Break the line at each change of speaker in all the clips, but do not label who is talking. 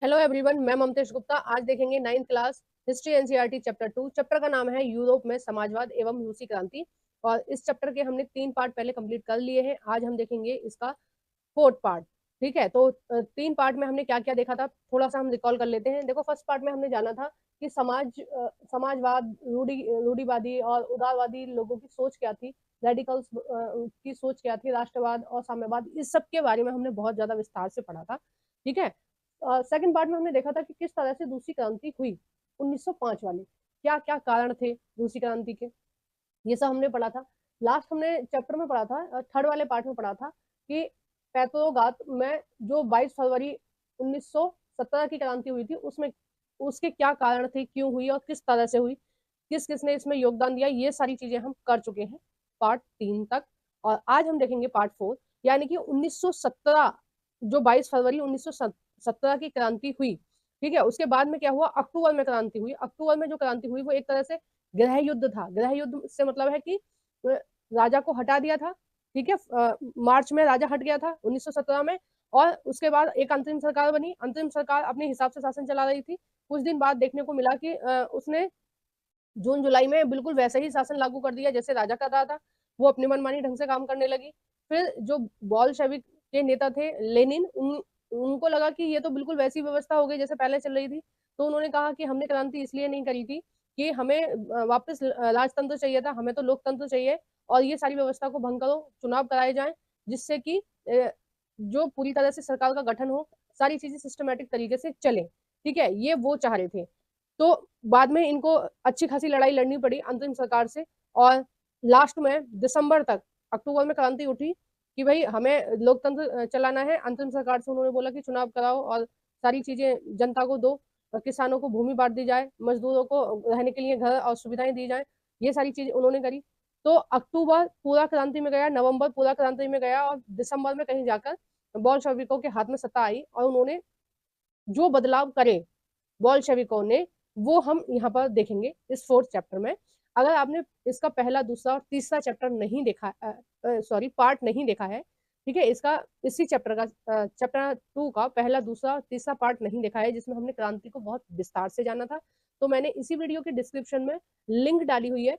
Hello everyone, मैं ममतेश गुप्ता। आज देखेंगे 9th class history NCERT chapter 2। Chapter का नाम है यूरोप में समाजवाद एवं रूसी क्रांति। और इस चैप्टर के हमने 3 पार्ट पहले कंप्लीट कर लिए हैं। आज हम देखेंगे इसका 4th पार्ट। ठीक है, तो 3 पार्ट में हमने क्या क्या देखा था, थोड़ा सा हम रिकॉल कर लेते हैं। देखो, फर्स्ट पार्ट में हमने जाना था कि समाजवाद, रूढ़िवादी और उदारवादी लोगों की सोच क्या थी, रेडिकल्स की सोच क्या थी, राष्ट्रवाद और साम्यवाद, इस सब के बारे में हमने बहुत ज्यादा विस्तार से पढ़ा था। ठीक है। सेकंड पार्ट में हमने देखा था कि किस तरह से रूसी क्रांति हुई 1905 वाली, क्या क्या कारण थे रूसी क्रांति के, ये सब हमने पढ़ा था। लास्ट हमने चैप्टर में पढ़ा था, थर्ड वाले पार्ट में पढ़ा था कि पेट्रोग्राद में जो 22 फरवरी 1917 की क्रांति हुई थी, उसमें उसके क्या कारण थे, क्यों हुई और किस तरह से हुई, किस किसने इसमें योगदान दिया, ये सारी चीजें हम कर चुके हैं पार्ट 3 तक। और आज हम देखेंगे पार्ट 4, यानी कि 1917, जो 22 फरवरी 1917 की क्रांति हुई। ठीक है, उसके बाद में क्या हुआ, अक्टूबर में क्रांति हुई। अक्टूबर में जो क्रांति हुई वो एक तरह से गृह युद्ध था। गृह युद्ध से मतलब है कि राजा को हटा दिया था। ठीक है, मार्च में राजा हट गया था 1917 में। और उसके बाद एक अंतरिम सरकार बनी। अंतरिम सरकार अपने हिसाब से शासन चला रही थी। कुछ दिन बाद देखने को मिला कि उसने जून जुलाई में बिल्कुल वैसे ही शासन लागू कर दिया जैसे राजा कर रहा था। वो अपनी मनमानी ढंग से काम करने लगी। फिर जो बॉल्शेविक के नेता थे, लेनिन, उनको लगा कि ये तो बिल्कुल वैसी व्यवस्था हो गई जैसे पहले चल रही थी। तो उन्होंने कहा कि हमने क्रांति इसलिए नहीं करी थी कि हमें वापस राजतंत्र चाहिए था, हमें तो लोकतंत्र चाहिए। और ये सारी व्यवस्था को भंग करो, चुनाव कराए जाए, जिससे कि जो पूरी तरह से सरकार का गठन हो, सारी चीजें सिस्टमेटिक तरीके से चले। ठीक है, ये वो चाह रहे थे। तो बाद में इनको अच्छी खासी लड़ाई लड़नी पड़ी अंतरिम सरकार से। और लास्ट में दिसंबर तक, अक्टूबर में क्रांति उठी कि भाई हमें लोकतंत्र चलाना है। अंतरिम सरकार से उन्होंने बोला कि चुनाव कराओ और सारी चीजें जनता को दो, किसानों को भूमि बांट दी जाए, मजदूरों को रहने के लिए घर और सुविधाएं दी जाए। ये सारी चीजें उन्होंने करी। तो अक्टूबर पूरा क्रांति में गया, नवंबर पूरा क्रांति में गया, और दिसंबर में कहीं जाकर बॉल्शेविकों के हाथ में सत्ता आई और उन्होंने जो बदलाव करे बॉल्शेविकों ने, वो हम यहाँ पर देखेंगे इस 4th चैप्टर में। अगर आपने इसका पहला, दूसरा और तीसरा चैप्टर नहीं देखा, पार्ट नहीं देखा है, ठीक है, इसका इसी चैप्टर का, चैप्टर 2 का पहला, दूसरा और तीसरा पार्ट नहीं देखा है, जिसमें हमने क्रांति को बहुत विस्तार से जाना था, तो मैंने इसी वीडियो के डिस्क्रिप्शन में लिंक डाली हुई है।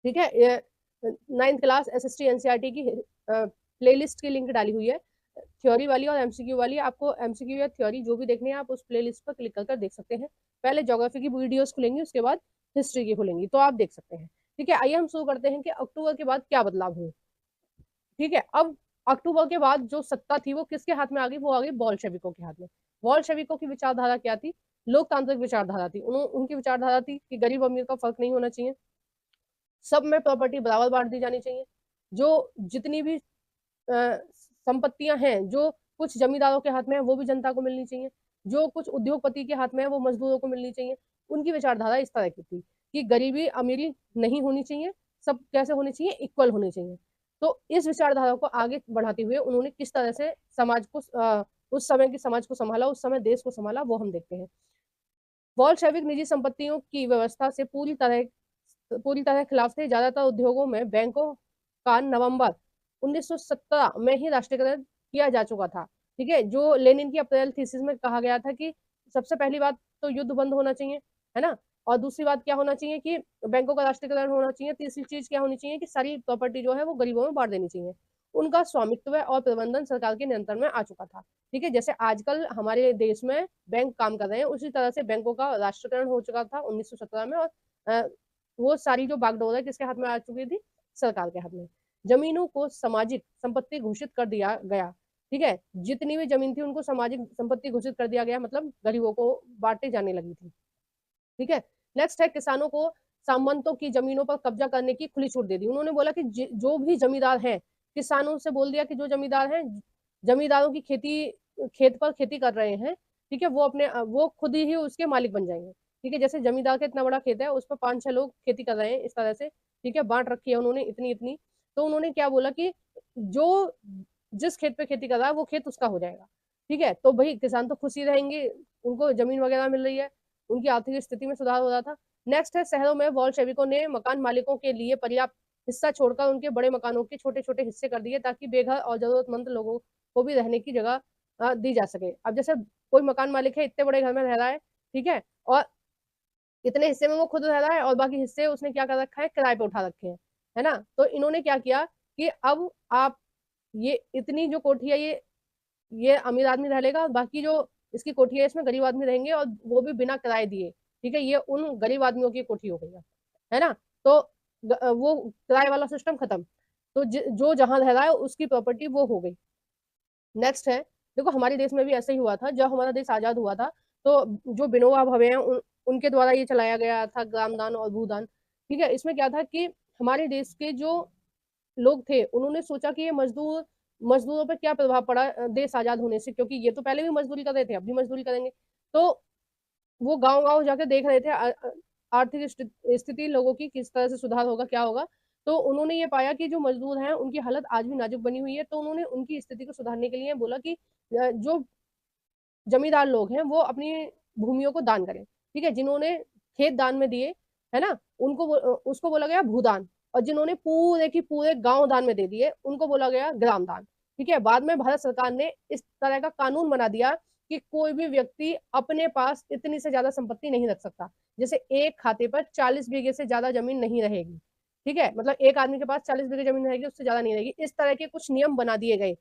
ठीक है, 9th क्लास एसएसटी एनसीईआरटी की प्लेलिस्ट की लिंक डाली हुई है, थ्योरी वाली और एमसीक्यू वाली। आपको एमसीक्यू या थ्योरी जो भी देखनी है, आप उस प्लेलिस्ट पर क्लिक कर देख सकते हैं। पहले ज्योग्राफी की वीडियोस खुलेंगी, उसके बाद हिस्ट्री की खुलेंगी, तो आप देख सकते हैं। ठीक है, आइए हम शुरू करते हैं कि अक्टूबर के बाद क्या बदलाव हुए। ठीक है, अब अक्टूबर के बाद जो सत्ता थी वो किसके हाथ में आ गई, वो आ गई बॉल्शेविकों के हाथ में। बॉल्शेविकों की विचारधारा क्या थी, लोकतांत्रिक विचारधारा थी। उनकी विचारधारा थी कि गरीब अमीर का फर्क नहीं होना चाहिए, सब में प्रॉपर्टी बराबर बांट दी जानी चाहिए। जो जितनी भी संपत्तियां हैं, जो कुछ जमींदारों के हाथ में है, वो भी जनता को मिलनी चाहिए। जो कुछ उद्योगपति के हाथ में है, वो मजदूरों को मिलनी चाहिए। उनकी विचारधारा इस तरह की थी कि गरीबी अमीरी नहीं होनी चाहिए, सब कैसे होनी चाहिए, इक्वल होनी चाहिए। तो इस विचारधारा को आगे बढ़ाते हुए उन्होंने किस तरह से समाज को, उस समय की समाज को संभाला, उस समय देश को संभाला, वो हम देखते हैं। बॉल्शेविक निजी संपत्तियों की व्यवस्था से पूरी तरह खिलाफ थे। ज्यादातर उद्योगों में बैंकों का नवंबर 1917 में ही राष्ट्रीयकरण किया जा चुका था। ठीक है, जो लेनिन की अप्रैल थीसिस में कहा गया था कि सबसे पहली बात तो युद्ध बंद होना चाहिए, है ना। और दूसरी बात क्या होना चाहिए कि बैंकों का राष्ट्रीयकरण होना चाहिए। तीसरी चीज क्या होनी चाहिए कि सारी प्रॉपर्टी जो है वो गरीबों में बांट देनी चाहिए। उनका स्वामित्व और प्रबंधन सरकार के नियंत्रण में आ चुका था। ठीक है, जैसे आजकल हमारे देश में बैंक काम कर रहे हैं, उसी तरह से बैंकों का राष्ट्रीयकरण हो चुका था 1917 में। और वो सारी जो बागडोर है किसके हाथ में आ चुकी थी, सरकार के हाथ में। जमीनों को सामाजिक संपत्ति घोषित कर दिया गया। ठीक है, जितनी भी जमीन थी उनको सामाजिक संपत्ति घोषित कर दिया गया, मतलब गरीबों को बांटे जाने लगी थी। ठीक है, नेक्स्ट है किसानों को सामंतों की जमीनों पर कब्जा करने की खुली छूट दे दी। उन्होंने बोला कि जो भी जमींदार हैं, किसानों से बोल दिया कि जो जमींदार हैं, जमींदारों की खेती, खेत पर खेती कर रहे हैं, ठीक है, वो खुद ही उसके मालिक बन जाएंगे। ठीक है, जैसे जमींदार का इतना बड़ा खेत है, उस पर 5-6 लोग खेती कर रहे हैं, इस तरह से। ठीक है, बांट रखी है उन्होंने इतनी इतनी। तो उन्होंने क्या बोला कि जो जिस खेत पे खेती कर रहा है वो खेत उसका हो जाएगा। ठीक है, तो भाई किसान तो खुशी रहेंगे, उनको जमीन वगैरह मिल रही है, उनकी आर्थिक स्थिति में सुधार हो रहा था। नेक्स्ट है, शहरों में बॉल्शेविकों ने मकान मालिकों के लिए पर्याप्त हिस्सा छोड़कर उनके बड़े मकानों के छोटे छोटे हिस्से कर दिए, ताकि बेघर और जरूरतमंद लोगों को भी रहने की जगह दी जा सके। अब जैसे कोई मकान मालिक है, इतने बड़े घर में रह रहा है, ठीक है, और इतने हिस्से में वो खुद रह रहा है और बाकी हिस्से उसने क्या कर रखा है, किराए पे उठा रखे हैं, है ना। तो इन्होंने क्या किया कि अब आप ये इतनी जो कोठी है, ये अमीर आदमी रह लेगा, बाकी जो इसकी कोठी है इसमें गरीब आदमी रहेंगे, और वो भी बिना किराए दिए, ठीक है। ये उन गरीब आदमियों की कोठी हो गई है ना। तो वो किराए वाला सिस्टम खत्म। तो जो जहां रह रहा है उसकी प्रॉपर्टी वो हो गई। नेक्स्ट है, देखो हमारे देश में भी ऐसा ही हुआ था, जब हमारा देश आजाद हुआ था, तो जो विनोबा भावे हैं उनके द्वारा ये चलाया गया था ग्रामदान और भूदान, ठीक है। इसमें क्या था कि हमारे देश के जो लोग थे उन्होंने सोचा कि ये मजदूरों पर क्या प्रभाव पड़ा देश आजाद होने से, क्योंकि ये तो पहले भी मजदूरी कर रहे थे, अब भी मजदूरी करेंगे। तो वो गांव गांव जाके देख रहे थे आर्थिक स्थिति लोगों की किस तरह से सुधार होगा, क्या होगा। तो उन्होंने ये पाया कि जो मजदूर हैं उनकी हालत आज भी नाजुक बनी हुई है। तो उन्होंने उनकी स्थिति को सुधारने के लिए बोला कि जो जमींदार लोग हैं वो अपनी भूमियों को दान करें, ठीक है। जिन्होंने खेत दान में दिए, है ना, उसको बोला गया भूदान। और जिन्होंने पूरे की पूरे गांव दान में दे दिए उनको बोला गया ग्राम दान, ठीक है। बाद में भारत सरकार ने इस तरह का कानून बना दिया कि कोई भी व्यक्ति अपने पास इतनी से ज्यादा संपत्ति नहीं रख सकता। जैसे एक खाते पर 40 बीघे से ज्यादा जमीन नहीं रहेगी, ठीक है, मतलब एक आदमी के पास 40 बीघे जमीन रहेगी, उससे ज्यादा नहीं रहेगी। इस तरह के कुछ नियम बना दिए गए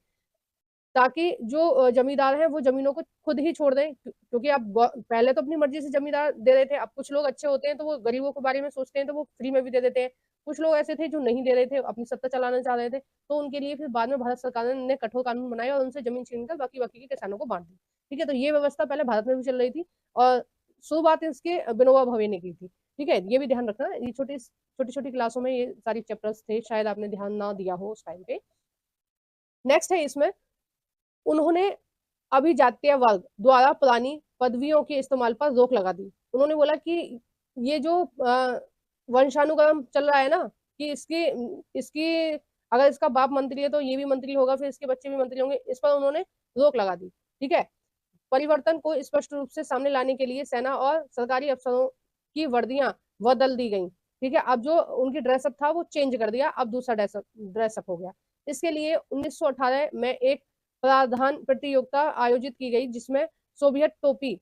ताकि जो जमींदार हैं वो जमीनों को खुद ही छोड़ दें, क्योंकि अब पहले तो अपनी मर्जी से जमींदार दे रहे थे, अब कुछ लोग अच्छे होते हैं तो वो गरीबों के बारे में सोचते हैं तो वो फ्री में भी दे देते हैं। कुछ लोग ऐसे थे जो नहीं दे रहे थे, अपनी सत्ता चलाना चाह रहे थे, तो उनके लिए फिर बाद में भारत सरकार ने कठोर कानून बनाए और उनसे जमीन छीनकर बाकी बाकी के किसानों को बांट दी, ठीक है। तो ये व्यवस्था पहले भारत में भी चल रही थी, और शुरुआत इसके विनोबा भावे ने की थी, ठीक है। ये भी ध्यान रखना, ये छोटी छोटी छोटी क्लासों में ये सारी चैप्टर्स थे, शायद आपने ध्यान ना दिया हो उस टाइम पे। नेक्स्ट है इसमें, उन्होंने अभिजातीय वर्ग द्वारा पुरानी पदवियों के इस्तेमाल पर रोक लगा दी। उन्होंने बोला कि ये जो वंशानुक्रम चल रहा है ना, कि इसकी इसकी अगर इसका बाप मंत्री है तो ये भी मंत्री होगा, फिर इसके बच्चे भी मंत्री होंगे, इस पर उन्होंने रोक लगा दी, ठीक है। परिवर्तन को स्पष्ट रूप से सामने लाने के लिए सेना और सरकारी अफसरों की वर्दियां बदल दी गई, ठीक है। अब जो उनकी ड्रेसअप था वो चेंज कर दिया, अब दूसरा ड्रेसअप हो गया। इसके लिए 1918 में एक प्रावधान प्रतियोगिता आयोजित की गई जिसमें सोवियत टोपी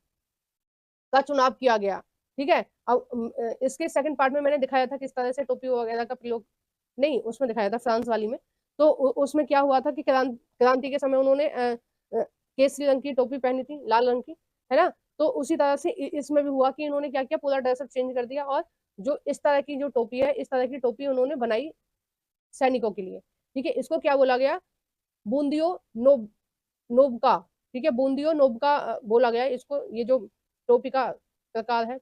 का चुनाव किया गया, ठीक है। अब इसके सेकंड पार्ट में मैंने दिखाया था किस तरह से टोपी वगैरह का प्रयोग, नहीं उसमें दिखाया था फ्रांस वाली में। तो उसमें क्या हुआ था कि क्रांति के समय उन्होंने केसरी रंग की टोपी पहनी थी, लाल रंग की, है ना। तो उसी तरह से इसमें भी हुआ कि इन्होंने क्या किया, पूरा ड्रेसअप चेंज कर दिया, और जो इस तरह की जो टोपी है, इस तरह की टोपी उन्होंने बनाई सैनिकों के लिए, ठीक है। इसको क्या बोला गया, बूंदियो नोब नोबका, ठीक है, बूंदियो नोबका बोला गया इसको, ये जो टोपी का प्रकार है,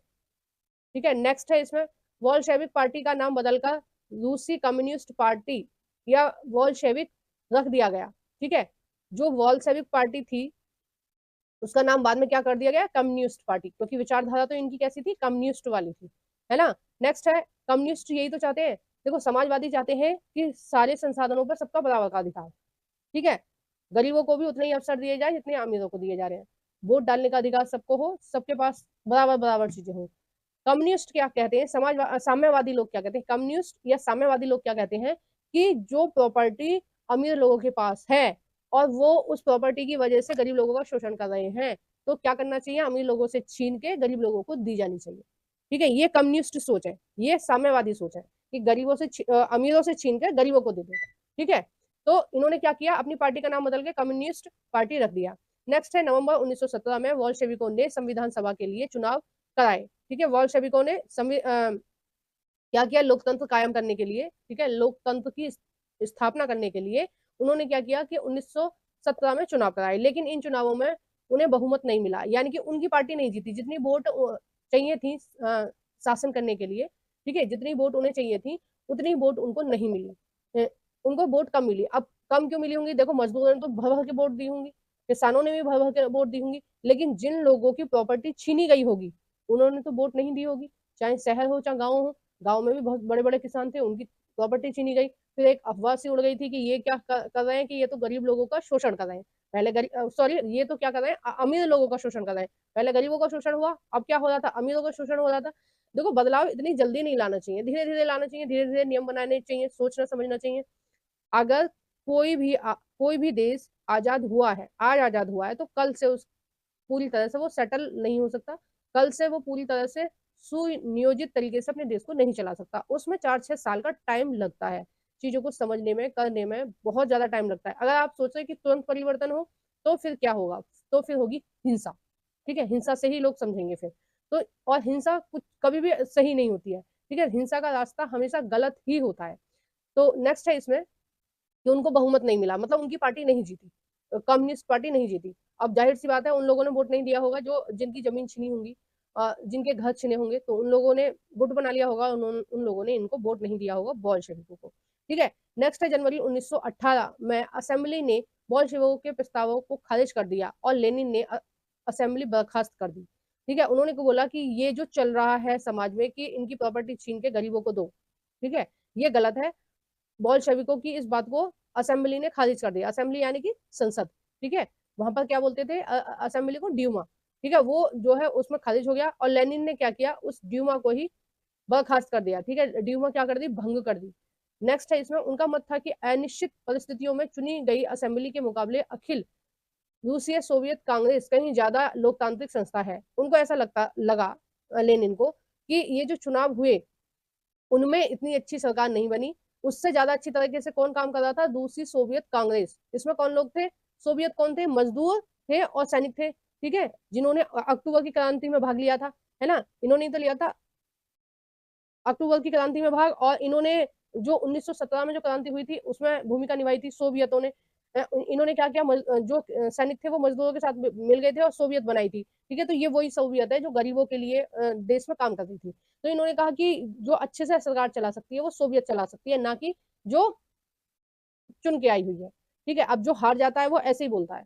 ठीक है। नेक्स्ट है इसमें, वॉल्शेविक पार्टी का नाम बदलकर रूसी कम्युनिस्ट पार्टी या वॉल्शेविक रख दिया गया, ठीक है। जो वॉल्शेविक पार्टी थी उसका नाम बाद में क्या कर दिया गया, कम्युनिस्ट पार्टी, क्योंकि विचारधारा तो इनकी कैसी थी, कम्युनिस्ट वाली थी, है ना। नेक्स्ट है, कम्युनिस्ट यही तो चाहते हैं, देखो समाजवादी चाहते हैं कि सारे संसाधनों पर सबका बराबर का अधिकार, ठीक है। गरीबों को भी उतने ही अवसर दिए जाए जितने अमीरों को दिए जा रहे हैं। वोट डालने का अधिकार सबको हो, सबके पास बराबर बराबर चीजें हो। कम्युनिस्ट क्या कहते हैं, साम्यवादी लोग क्या कहते हैं, कम्युनिस्ट या साम्यवादी लोग क्या कहते हैं कि जो प्रॉपर्टी अमीर लोगों के पास है और वो उस प्रॉपर्टी की वजह से गरीब लोगों का शोषण कर रहे हैं, तो क्या करना चाहिए, अमीर लोगों से छीन के गरीब लोगों को दी जानी चाहिए, ठीक है। ये कम्युनिस्ट सोच है, ये साम्यवादी सोच है कि गरीबों से अमीरों से छीन के गरीबों को दे दो, ठीक है। तो इन्होंने क्या किया, अपनी पार्टी का नाम बदल के कम्युनिस्ट पार्टी रख दिया। नेक्स्ट है, नवंबर 1917 में वॉल्शेविकों ने संविधान सभा के लिए चुनाव कराए, ठीक है। वॉल्शेविकों ने क्या किया, लोकतंत्र कायम करने के लिए, ठीक है, लोकतंत्र की स्थापना करने के लिए उन्होंने क्या किया कि 1917 में चुनाव कराए, लेकिन इन चुनावों में उन्हें बहुमत नहीं मिला, यानी कि उनकी पार्टी नहीं जीती जितनी वोट चाहिए थी शासन करने के लिए, ठीक है। जितनी वोट उन्हें चाहिए थी उतनी वोट उनको नहीं मिली, उनको वोट कम मिली। अब कम क्यों मिली होंगी, देखो मजदूरों ने तो भर भर के वोट दी होंगी, किसानों ने भी भर भर के वोट दी होंगी, लेकिन जिन लोगों की प्रॉपर्टी छीनी गई होगी उन्होंने तो वोट नहीं दी होगी, चाहे शहर हो चाहे गाँव हो। गाँव में भी बहुत बड़े बड़े किसान थे, उनकी प्रॉपर्टी छीनी गई। फिर एक अफवाह सी उड़ गई थी कि ये क्या कर रहे हैं, कि ये तो गरीब लोगों का शोषण कर रहे हैं। पहले गरीब, सॉरी, ये तो क्या कर रहे हैं, अमीर लोगों का शोषण कर रहे हैं। पहले गरीबों का शोषण हुआ, अब क्या हो रहा था, अमीरों का शोषण हो रहा था। देखो बदलाव इतनी जल्दी नहीं लाना चाहिए, धीरे धीरे लाना चाहिए, धीरे धीरे नियम बनाने चाहिए, सोचना समझना चाहिए। अगर कोई भी देश आजाद हुआ है, आज आजाद हुआ है, तो कल से पूरी तरह से वो सेटल नहीं हो सकता, कल से वो पूरी तरह से सुनियोजित तरीके से अपने देश को नहीं चला सकता। उसमें 4-6 साल का टाइम लगता है, चीजों को समझने में, करने में बहुत ज्यादा टाइम लगता है। अगर आप सोच रहे कि तुरंत परिवर्तन हो तो फिर क्या होगा, तो फिर होगी हिंसा। ठीक है, हिंसा से ही लोग समझेंगे फिर। तो और हिंसा कुछ कभी भी सही नहीं होती है। ठीक है, हिंसा का रास्ता हमेशा गलत ही होता है। तो नेक्स्ट है इसमें कि उनको बहुमत नहीं मिला, मतलब उनकी पार्टी नहीं जीती, कम्युनिस्ट पार्टी नहीं जीती। अब जाहिर सी बात है उन लोगों ने वोट नहीं दिया होगा जो जिनकी जमीन छिनी होंगी, जिनके घर छिने होंगे, तो उन लोगों ने गुट बना लिया होगा, उन लोगों ने इनको वोट नहीं दिया होगा बोल्शेविकों को। ठीक है, नेक्स्ट है जनवरी 1918 में असेंबली ने बोल्शेविकों के प्रस्तावों को खारिज कर दिया और लेनिन ने असेंबली बर्खास्त कर दी। ठीक है, उन्होंने को बोला कि ये जो चल रहा है समाज में कि इनकी प्रॉपर्टी छीन के गरीबों को दो, ठीक है, ये गलत है। बोल्शेविकों की इस बात को असेंबली ने खारिज कर दिया। असेंबली यानी कि संसद। ठीक है, वहां पर क्या बोलते थे असेंबली को, ड्यूमा। ठीक है, वो जो है उसमें खारिज हो गया और लेनिन ने क्या किया, उस ड्यूमा को ही बर्खास्त कर दिया। ठीक है, ड्यूमा क्या कर दी, भंग कर दी। नेक्स्ट है इसमें उनका मत था कि अनिश्चित परिस्थितियों में चुनी गई असेंबली के मुकाबले अखिल रूसीय सोवियत कांग्रेस कहीं ज्यादा लोकतांत्रिक संस्था है। उनको ऐसा लगा लेनिन को कि ये जो चुनाव हुए उनमें इतनी अच्छी सरकार नहीं बनी, उससे ज्यादा अच्छी तरीके से कौन काम कर रहा था, दूसरी सोवियत कांग्रेस। इसमें कौन लोग थे, सोवियत कौन थे, मजदूर थे और सैनिक थे। ठीक है, जिन्होंने अक्टूबर की क्रांति में भाग लिया था, है ना, इन्होंने तो लिया था अक्टूबर की क्रांति में भाग, और इन्होंने जो 1917 में जो क्रांति हुई थी उसमें भूमिका निभाई थी सोवियतों ने। इन्होंने क्या किया, जो सैनिक थे वो मजदूरों के साथ मिल गए थे और सोवियत बनाई थी। ठीक है, तो ये वही सोवियत है जो गरीबों के लिए देश में काम करती थी। तो इन्होंने कहा कि जो अच्छे से सरकार चला सकती है वो सोवियत चला सकती है, ना कि जो चुन के आई हुई है। ठीक है, अब जो हार जाता है वो ऐसे ही बोलता है।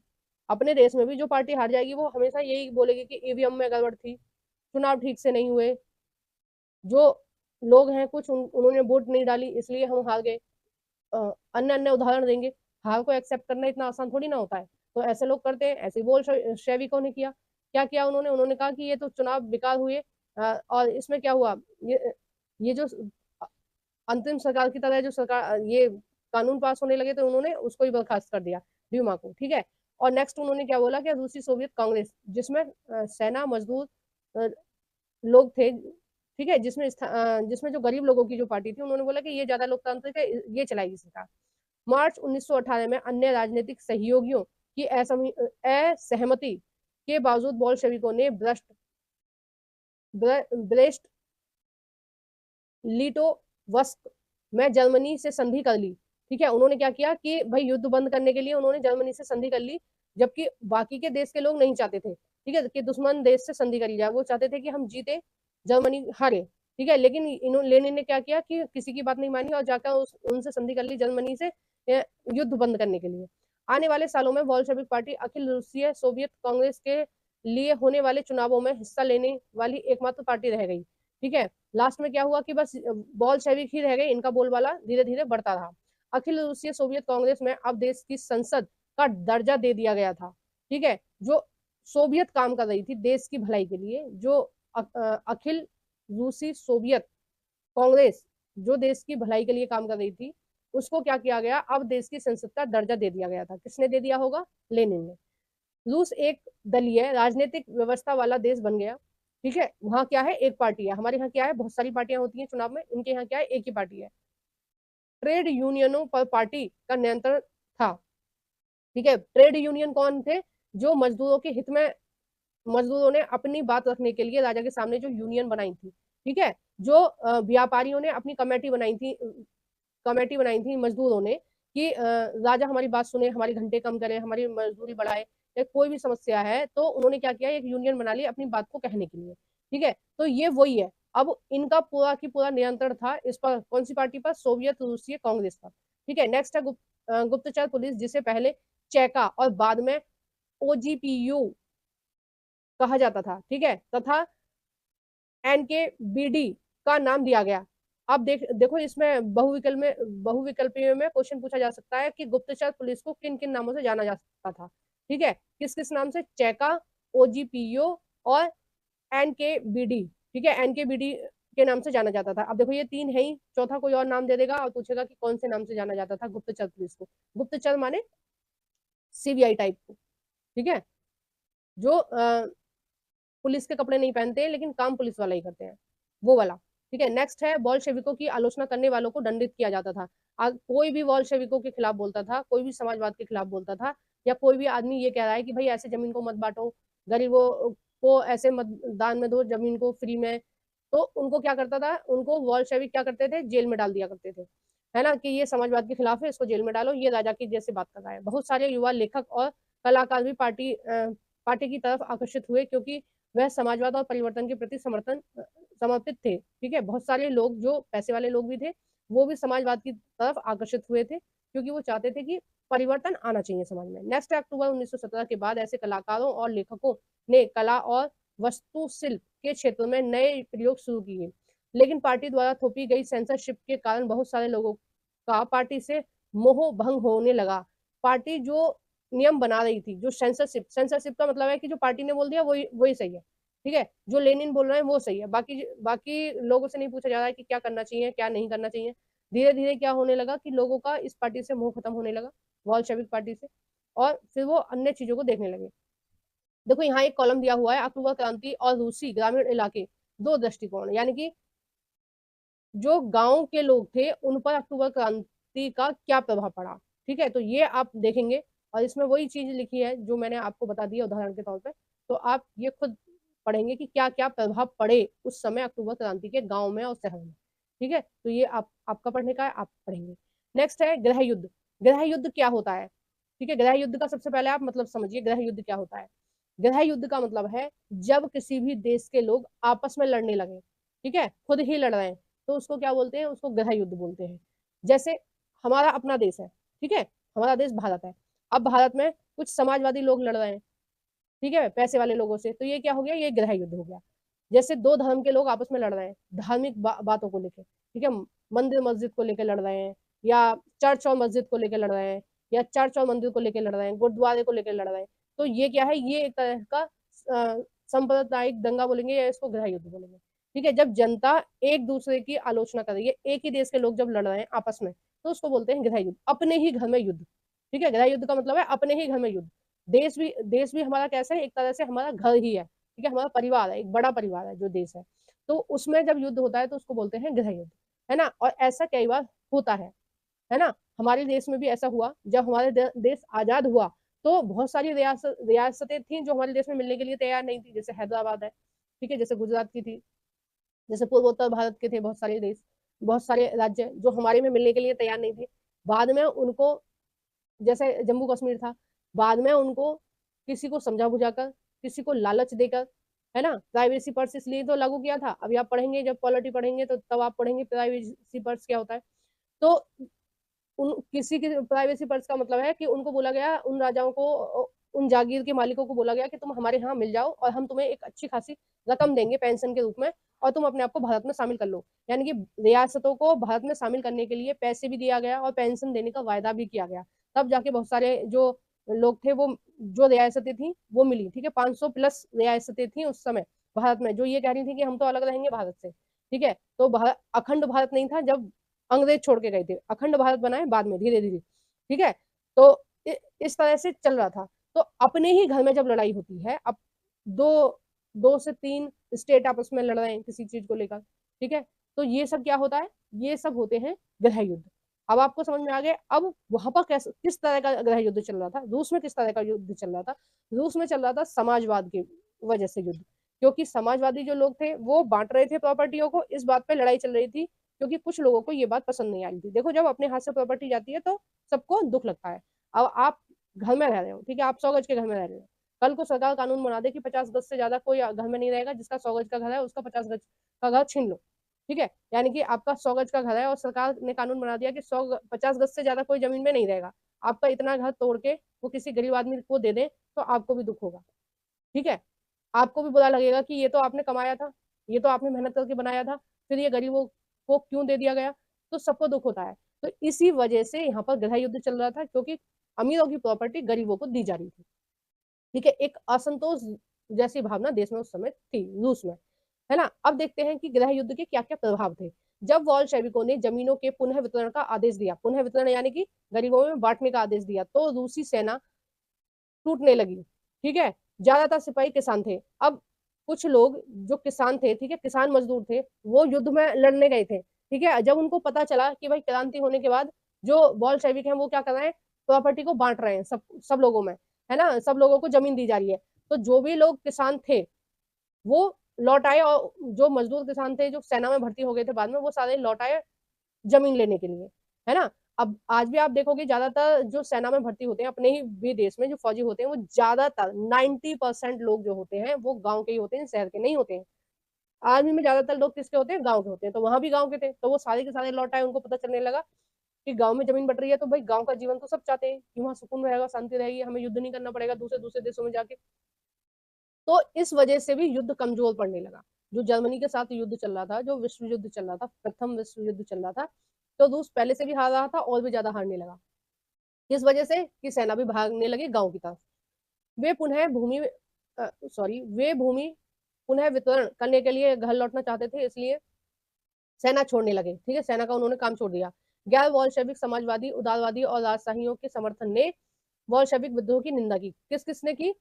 अपने देश में भी जो पार्टी हार जाएगी वो हमेशा यही बोलेगी कि ईवीएम में गड़बड़ थी, चुनाव ठीक से नहीं हुए, जो लोग हैं कुछ उन्होंने वोट नहीं डाली इसलिए हम हार गए। अन्य अन्य उदाहरण देंगे। हार को एक्सेप्ट करना इतना आसान थोड़ी ना होता है। तो ऐसे लोग करते हैं, ऐसे बोल शेविकों ने किया। क्या किया उन्होंने, उन्होंने कहा कि ये तो चुनाव बेकार हुए, और इसमें क्या हुआ, ये जो अंतिम सरकार की तरह जो सरकार ये कानून पास होने लगे तो उन्होंने उसको ही बर्खास्त कर दिया, ड्यूमा को। ठीक है, और नेक्स्ट उन्होंने क्या बोला कि रूसी सोवियत कांग्रेस जिसमें सेना मजदूर लोग थे, ठीक है, जिसमें जो गरीब लोगों की जो पार्टी थी, उन्होंने बोला कि ये ज्यादा लोकतांत्रिक है, ये चलाएगी सरकार। मार्च 1918 में अन्य राजनीतिक सहयोगियों की असहमति के बावजूद बोल्शेविकों ने ब्रेस्ट लिटोवस्क में जर्मनी से संधि कर ली। ठीक है, उन्होंने क्या किया कि भाई युद्ध बंद करने के लिए उन्होंने जर्मनी से संधि कर ली, जबकि बाकी के देश के लोग नहीं चाहते थे। ठीक है, कि दुश्मन देश से संधि करी जाए, वो चाहते थे कि हम जीते, जर्मनी हारे। ठीक है, लेकिन इन्होंने लेनिन ने क्या किया कि किसी की बात नहीं मानी और जाकर उनसे संधि कर ली जर्मनी से युद्ध बंद करने के लिए। आने वाले सालों में बोल्शेविक पार्टी अखिल रूसीय सोवियत कांग्रेस के लिए होने वाले चुनावों में हिस्सा लेने वाली एकमात्र पार्टी रह गई। ठीक है, लास्ट में क्या हुआ कि बस बोल्शेविक ही रह गए, इनका बोलबाला धीरे धीरे बढ़ता रहा। अखिल रूसीय सोवियत कांग्रेस में अब देश की संसद का दर्जा दे दिया गया था। ठीक है, जो सोवियत काम कर रही थी देश की भलाई के लिए, जो अखिल रूसी सोवियत कांग्रेस जो देश की भलाई के लिए काम कर रही थी, उसको क्या किया गया, अब देश की संसद का दर्जा दे दिया गया था। किसने दे दिया होगा, लेनिन ने। रूस एक दलीय राजनीतिक व्यवस्था वाला देश बन गया। ठीक है, वहां क्या है, एक पार्टी है। हमारे यहाँ क्या है, बहुत सारी पार्टियां होती हैं चुनाव में, इनके यहाँ क्या है, एक ही पार्टी है। ट्रेड यूनियनों पर पार्टी का नियंत्रण था। ठीक है, ट्रेड यूनियन कौन थे, जो मजदूरों के हित में, मजदूरों ने अपनी बात रखने के लिए राजा के सामने जो यूनियन बनाई थी। ठीक है, जो व्यापारियों ने अपनी कमेटी बनाई थी मजदूरों ने कि राजा हमारी बात सुने, हमारी घंटे कम करे, हमारी मजदूरी बढ़ाए, या कोई भी समस्या है तो उन्होंने क्या किया, एक यूनियन बना ली अपनी बात को कहने के लिए। ठीक है, तो ये वही है। अब इनका पूरा की पूरा नियंत्रण था इस पर, कौन सी पार्टी पर, सोवियत रूसीय कांग्रेस पर। ठीक है, नेक्स्ट है गुप्तचर पुलिस, जिसे पहले चेका और बाद में ओजीपीयू कहा जाता था। ठीक है, तथा एनकेबीडी का नाम दिया गया। अब देखो इसमें बहुविकल्पीय में क्वेश्चन पूछा जा सकता है कि गुप्तचर पुलिस को किन किन नामों से जाना जा सकता था। ठीक है, किस किस नाम से, चेका, ओजीपीओ और एनकेबीडी। ठीक है, एनकेबीडी के नाम से जाना जाता था। अब देखो ये तीन है ही, चौथा कोई और नाम दे देगा और पूछेगा कि कौन से नाम से जाना जाता था गुप्तचर पुलिस को। गुप्तचर माने सीबीआई टाइप को। ठीक है, जो पुलिस के कपड़े नहीं पहनते लेकिन काम पुलिस वाला ही करते हैं, वो वाला। ठीक है, नेक्स्ट है बोल्शेविकों की आलोचना करने वालों को दंडित किया जाता था। कोई भी बोल्शेविकों के खिलाफ बोलता था, कोई भी समाजवाद के खिलाफ बोलता था, या कोई भी आदमी ये कह रहा है कि भाई ऐसे जमीन को मत बांटो, गरीबों को ऐसे मत दान में दो जमीन को फ्री में, तो उनको क्या करता था, उनको बोल्शेविक क्या करते थे, जेल में डाल दिया करते थे, है ना, कि ये समाजवाद के खिलाफ है, इसको जेल में डालो, ये राजा की जैसे बात कर रहा है। बहुत सारे युवा लेखक और कलाकार भी पार्टी की तरफ आकर्षित हुए, क्योंकि वह समाजवाद और परिवर्तन के प्रति समर्पित थे। ठीक है, बहुत सारे लोग जो पैसे वाले लोग भी थे, वो भी समाजवाद की तरफ आकर्षित हुए थे, क्योंकि वो चाहते थे कि परिवर्तन आना चाहिए समाज में। नेक्स्ट, अक्टूबर 1917 के बाद ऐसे कलाकारों और लेखकों ने कला और वस्तुशिल्प के क्षेत्र में नए प्रयोग शुरू किए, लेकिन पार्टी द्वारा थोपी गई सेंसरशिप के कारण बहुत सारे लोगों का पार्टी से मोह भंग होने लगा। पार्टी जो नियम बना रही थी, जो सेंसरशिप का मतलब है कि जो पार्टी ने बोल दिया वही वही सही है। ठीक है, जो लेनिन बोल रहे हैं वो सही है, बाकी बाकी लोगों से नहीं पूछा जा रहा है कि क्या करना चाहिए क्या नहीं करना चाहिए। धीरे धीरे क्या होने लगा कि लोगों का इस पार्टी से मोह खत्म होने लगा, बोल्शेविक पार्टी से, और फिर वो अन्य चीजों को देखने लगे। देखो यहाँ एक कॉलम दिया हुआ है, अक्टूबर क्रांति और रूसी ग्रामीण इलाके, दो दृष्टिकोण, यानी कि जो गांव के लोग थे उन पर अक्टूबर क्रांति का क्या प्रभाव पड़ा। ठीक है, तो ये आप देखेंगे, और इसमें वही चीज लिखी है जो मैंने आपको बता दी उदाहरण के तौर पे, तो आप ये खुद पढ़ेंगे कि क्या क्या प्रभाव पड़े उस समय अक्टूबर क्रांति के गांव में और शहर में। ठीक है, तो ये आपका पढ़ने का है, आप पढ़ेंगे। नेक्स्ट है गृह युद्ध। गृह युद्ध क्या होता है? ठीक है, गृह युद्ध का सबसे पहले आप मतलब समझिए गृह युद्ध क्या होता है। गृह युद्ध का मतलब है जब किसी भी देश के लोग आपस में लड़ने लगे, ठीक है, खुद ही लड़ रहे हैं, तो उसको क्या बोलते हैं, उसको गृह युद्ध बोलते हैं। जैसे हमारा अपना देश है, ठीक है, हमारा देश भारत है, अब भारत में कुछ समाजवादी लोग लड़ रहे हैं, ठीक है, पैसे वाले लोगों से, तो ये क्या हो गया, ये गृह युद्ध हो गया। जैसे दो धर्म के लोग आपस में लड़ रहे हैं धार्मिक बातों को लेकर, ठीक है, मंदिर मस्जिद को लेकर लड़ रहे हैं, या चर्च और मस्जिद को लेकर लड़ रहे हैं, या चर्च और मंदिर को लेकर लड़ रहे हैं, गुरुद्वारे को लेकर लड़ रहे हैं, तो ये क्या है, ये एक तरह का सांप्रदायिक दंगा बोलेंगे या इसको गृह युद्ध बोलेंगे। ठीक है, जब जनता एक दूसरे की आलोचना कर रही है, एक ही देश के लोग जब लड़ रहे हैं आपस में, तो उसको बोलते हैं गृह युद्ध, अपने ही घर में युद्ध। ठीक है, गृह युद्ध का मतलब है अपने ही घर में युद्ध। देश भी हमारा कैसा है, एक तरह से हमारा घर ही है, ठीक है, हमारा परिवार है, एक बड़ा परिवार है जो देश है, तो उसमें जब युद्ध होता है तो उसको बोलते हैं गृह युद्ध, है ना। और ऐसा कई बार होता है ना। हमारे देश में भी ऐसा हुआ, जब हमारे देश आजाद हुआ तो बहुत सारी रियासतें थी जो हमारे देश में मिलने के लिए तैयार नहीं थी, जैसे हैदराबाद है, ठीक है, जैसे गुजरात की थी, जैसे पूर्वोत्तर भारत के थे बहुत सारे देश, बहुत सारे राज्य जो हमारे में मिलने के लिए तैयार नहीं थे। बाद में उनको, जैसे जम्मू कश्मीर था, बाद में उनको किसी को समझा बुझाकर, किसी को लालच देकर, है ना, प्राइवेसी पर्स इसलिए तो लागू किया था। अभी आप पढ़ेंगे, जब पॉलिटी पढ़ेंगे तो तब आप पढ़ेंगे प्राइवेसी पर्स क्या होता है। तो उन किसी की प्राइवेसी पर्स का मतलब है कि उनको बोला गया, उन राजाओं को, उन जागीर के मालिकों को बोला गया कि तुम हमारे यहाँ मिल जाओ और हम तुम्हें एक अच्छी खासी रकम देंगे पेंशन के रूप में, और तुम अपने आप को भारत में शामिल कर लो। यानी कि रियासतों को भारत में शामिल करने के लिए पैसे भी दिया गया और पेंशन देने का वायदा भी किया गया, तब जाके बहुत सारे जो लोग थे वो, जो रियासतें थी वो मिली। ठीक है, 500 प्लस रियासतें थी उस समय भारत में, जो ये कह रही थी कि हम तो अलग रहेंगे भारत से। ठीक है, तो भारत अखंड भारत नहीं था जब अंग्रेज छोड़ के गए थे, अखंड भारत बनाए बाद में धीरे धीरे। ठीक है, तो इस तरह से चल रहा था। तो अपने ही घर में जब लड़ाई होती है, अब दो दो से तीन स्टेट आपस में लड़ रहे हैं किसी चीज को लेकर, ठीक है, तो ये सब क्या होता है, ये सब होते हैं गृह युद्ध। अब आपको समझ में आ गया। अब वहां पर कैसे, किस तरह का गृह युद्ध चल रहा था, रूस में किस तरह का युद्ध चल रहा था, रूस में चल रहा था समाजवाद की वजह से युद्ध, क्योंकि समाजवादी जो लोग थे वो बांट रहे थे प्रॉपर्टियों को, इस बात पे लड़ाई चल रही थी, क्योंकि कुछ लोगों को ये बात पसंद नहीं आ रही थी। देखो, जब अपने हाथ से प्रॉपर्टी जाती है तो सबको दुख लगता है। अब आप घर में रह रहे हो, ठीक है, आप 100 गज के घर में रह रहे हो, कल को सरकार कानून बना दे कि 50 गज से ज्यादा कोई घर में नहीं रहेगा, जिसका 100 गज का घर है उसका 50 गज का घर छीन लो। ठीक है, यानी कि आपका 100 गज का घर है और सरकार ने कानून बना दिया कि 50 गज से ज्यादा कोई जमीन में नहीं रहेगा, आपका इतना घर तोड़ के वो किसी गरीब आदमी को दे दे तो आपको भी दुख होगा। ठीक है, आपको भी बुरा लगेगा कि ये तो आपने कमाया था, ये तो आपने मेहनत करके बनाया था, फिर ये गरीबों को क्यों दे दिया गया, तो सबको दुख होता है। तो इसी वजह से यहाँ पर गृह युद्ध चल रहा था, क्योंकि अमीरों की प्रॉपर्टी गरीबों को दी जा रही थी। ठीक है, एक असंतोष जैसी भावना देश में उस समय थी, रूस में, है ना। अब देखते हैं कि गृह युद्ध के क्या क्या प्रभाव थे। जब वॉल्शेविकों ने जमीनों के पुनः वितरण का आदेश दिया, पुनः वितरण यानी कि गरीबों में बांटने का आदेश दिया, तो रूसी सेना टूटने लगी। ठीक है, ज्यादातर सिपाही किसान थे। अब कुछ लोग जो किसान थे, ठीक है, किसान मजदूर थे, वो युद्ध में लड़ने गए थे, ठीक है। जब उनको पता चला कि भाई क्रांति होने के बाद जो बॉल्शेविक हैं वो क्या कर रहे हैं, प्रॉपर्टी को बांट रहे हैं सब सब लोगों में, है ना, सब लोगों को जमीन दी जा रही है, तो जो भी लोग किसान थे वो लौट आए, और जो मजदूर किसान थे जो सेना में भर्ती हो गए थे बाद में, वो सारे लौट आए जमीन लेने के लिए, है ना। अब आज भी आप देखोगे ज्यादातर जो सेना में भर्ती होते हैं अपने ही भी देश में, जो फौजी होते हैं, वो ज्यादातर 90% लोग जो होते हैं वो गांव के ही होते हैं, शहर के नहीं होते हैं। आर्मी में ज्यादातर लोग किसके होते हैं, गांव के होते हैं, तो वहां भी गांव के थे, तो वो सारे के सारे लौट आए, उनको पता चलने लगा कि गांव में जमीन बट रही है, तो भाई गांव का जीवन तो सब चाहते हैं कि वहाँ सुकून रहेगा, शांति रहेगी, हमें युद्ध नहीं करना पड़ेगा दूसरे दूसरे देशों में जाके। तो इस वजह से भी युद्ध कमजोर पड़ने लगा। जो जर्मनी के साथ युद्ध चल रहा था, जो विश्व युद्ध चल रहा था, प्रथम विश्व युद्ध चल रहा था, तो रूस पहले से भी हार रहा था और भी ज्यादा हारने लगा। किस वजह से, कि सेना भी भागने लगी गांव की तरफ। वे पुनः भूमि वे भूमि पुनः वितरण करने के लिए घर लौटना चाहते थे, इसलिए सेना छोड़ने लगे, ठीक है, सेना का उन्होंने काम छोड़ दिया। गैर वॉल्शेविक समाजवादी, उदारवादी और राजशाहियों के समर्थन ने वॉल्शेविक विद्रोह की निंदा की। किस किसने की,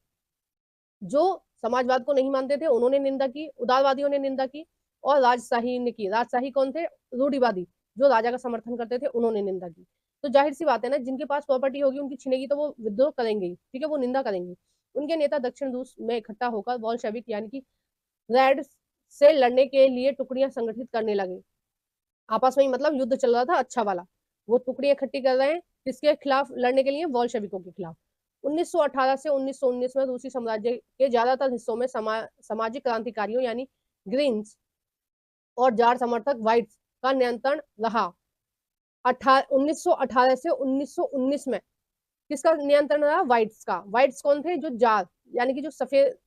जो समाजवाद को नहीं मानते थे उन्होंने निंदा की, उदारवादियों ने निंदा की, और राजशाही ने की। राजशाही कौन थे, रूढ़िवादी, जो राजा का समर्थन करते थे, उन्होंने निंदा की। तो जाहिर सी बात है ना, जिनके पास प्रॉपर्टी होगी उनकी छिनेगी तो वो विद्रोह करेंगे ही, ठीक है, वो निंदा करेंगे। उनके नेता दक्षिण रूस में इकट्ठा होकर बॉल्शेविक यानी कि रेड से लड़ने के लिए टुकड़ियां संगठित करने लगे। आपस में ही मतलब युद्ध चल रहा था अच्छा वाला, वो टुकड़ियां इकट्ठी कर रहे हैं किसके खिलाफ लड़ने के लिए, बॉल्शेविकों के खिलाफ। 1918 से 1919 में रूसी साम्राज्य के ज्यादातर हिस्सों में सामाजिक क्रांतिकारियों यानी ग्रीन्स और जार समर्थक व्हाइट्स का नियंत्रण रहा। 1918 से 1919 में किसका नियंत्रण रहा, व्हाइट्स का। व्हाइट्स कौन थे, जो जार यानी कि जो सफेद,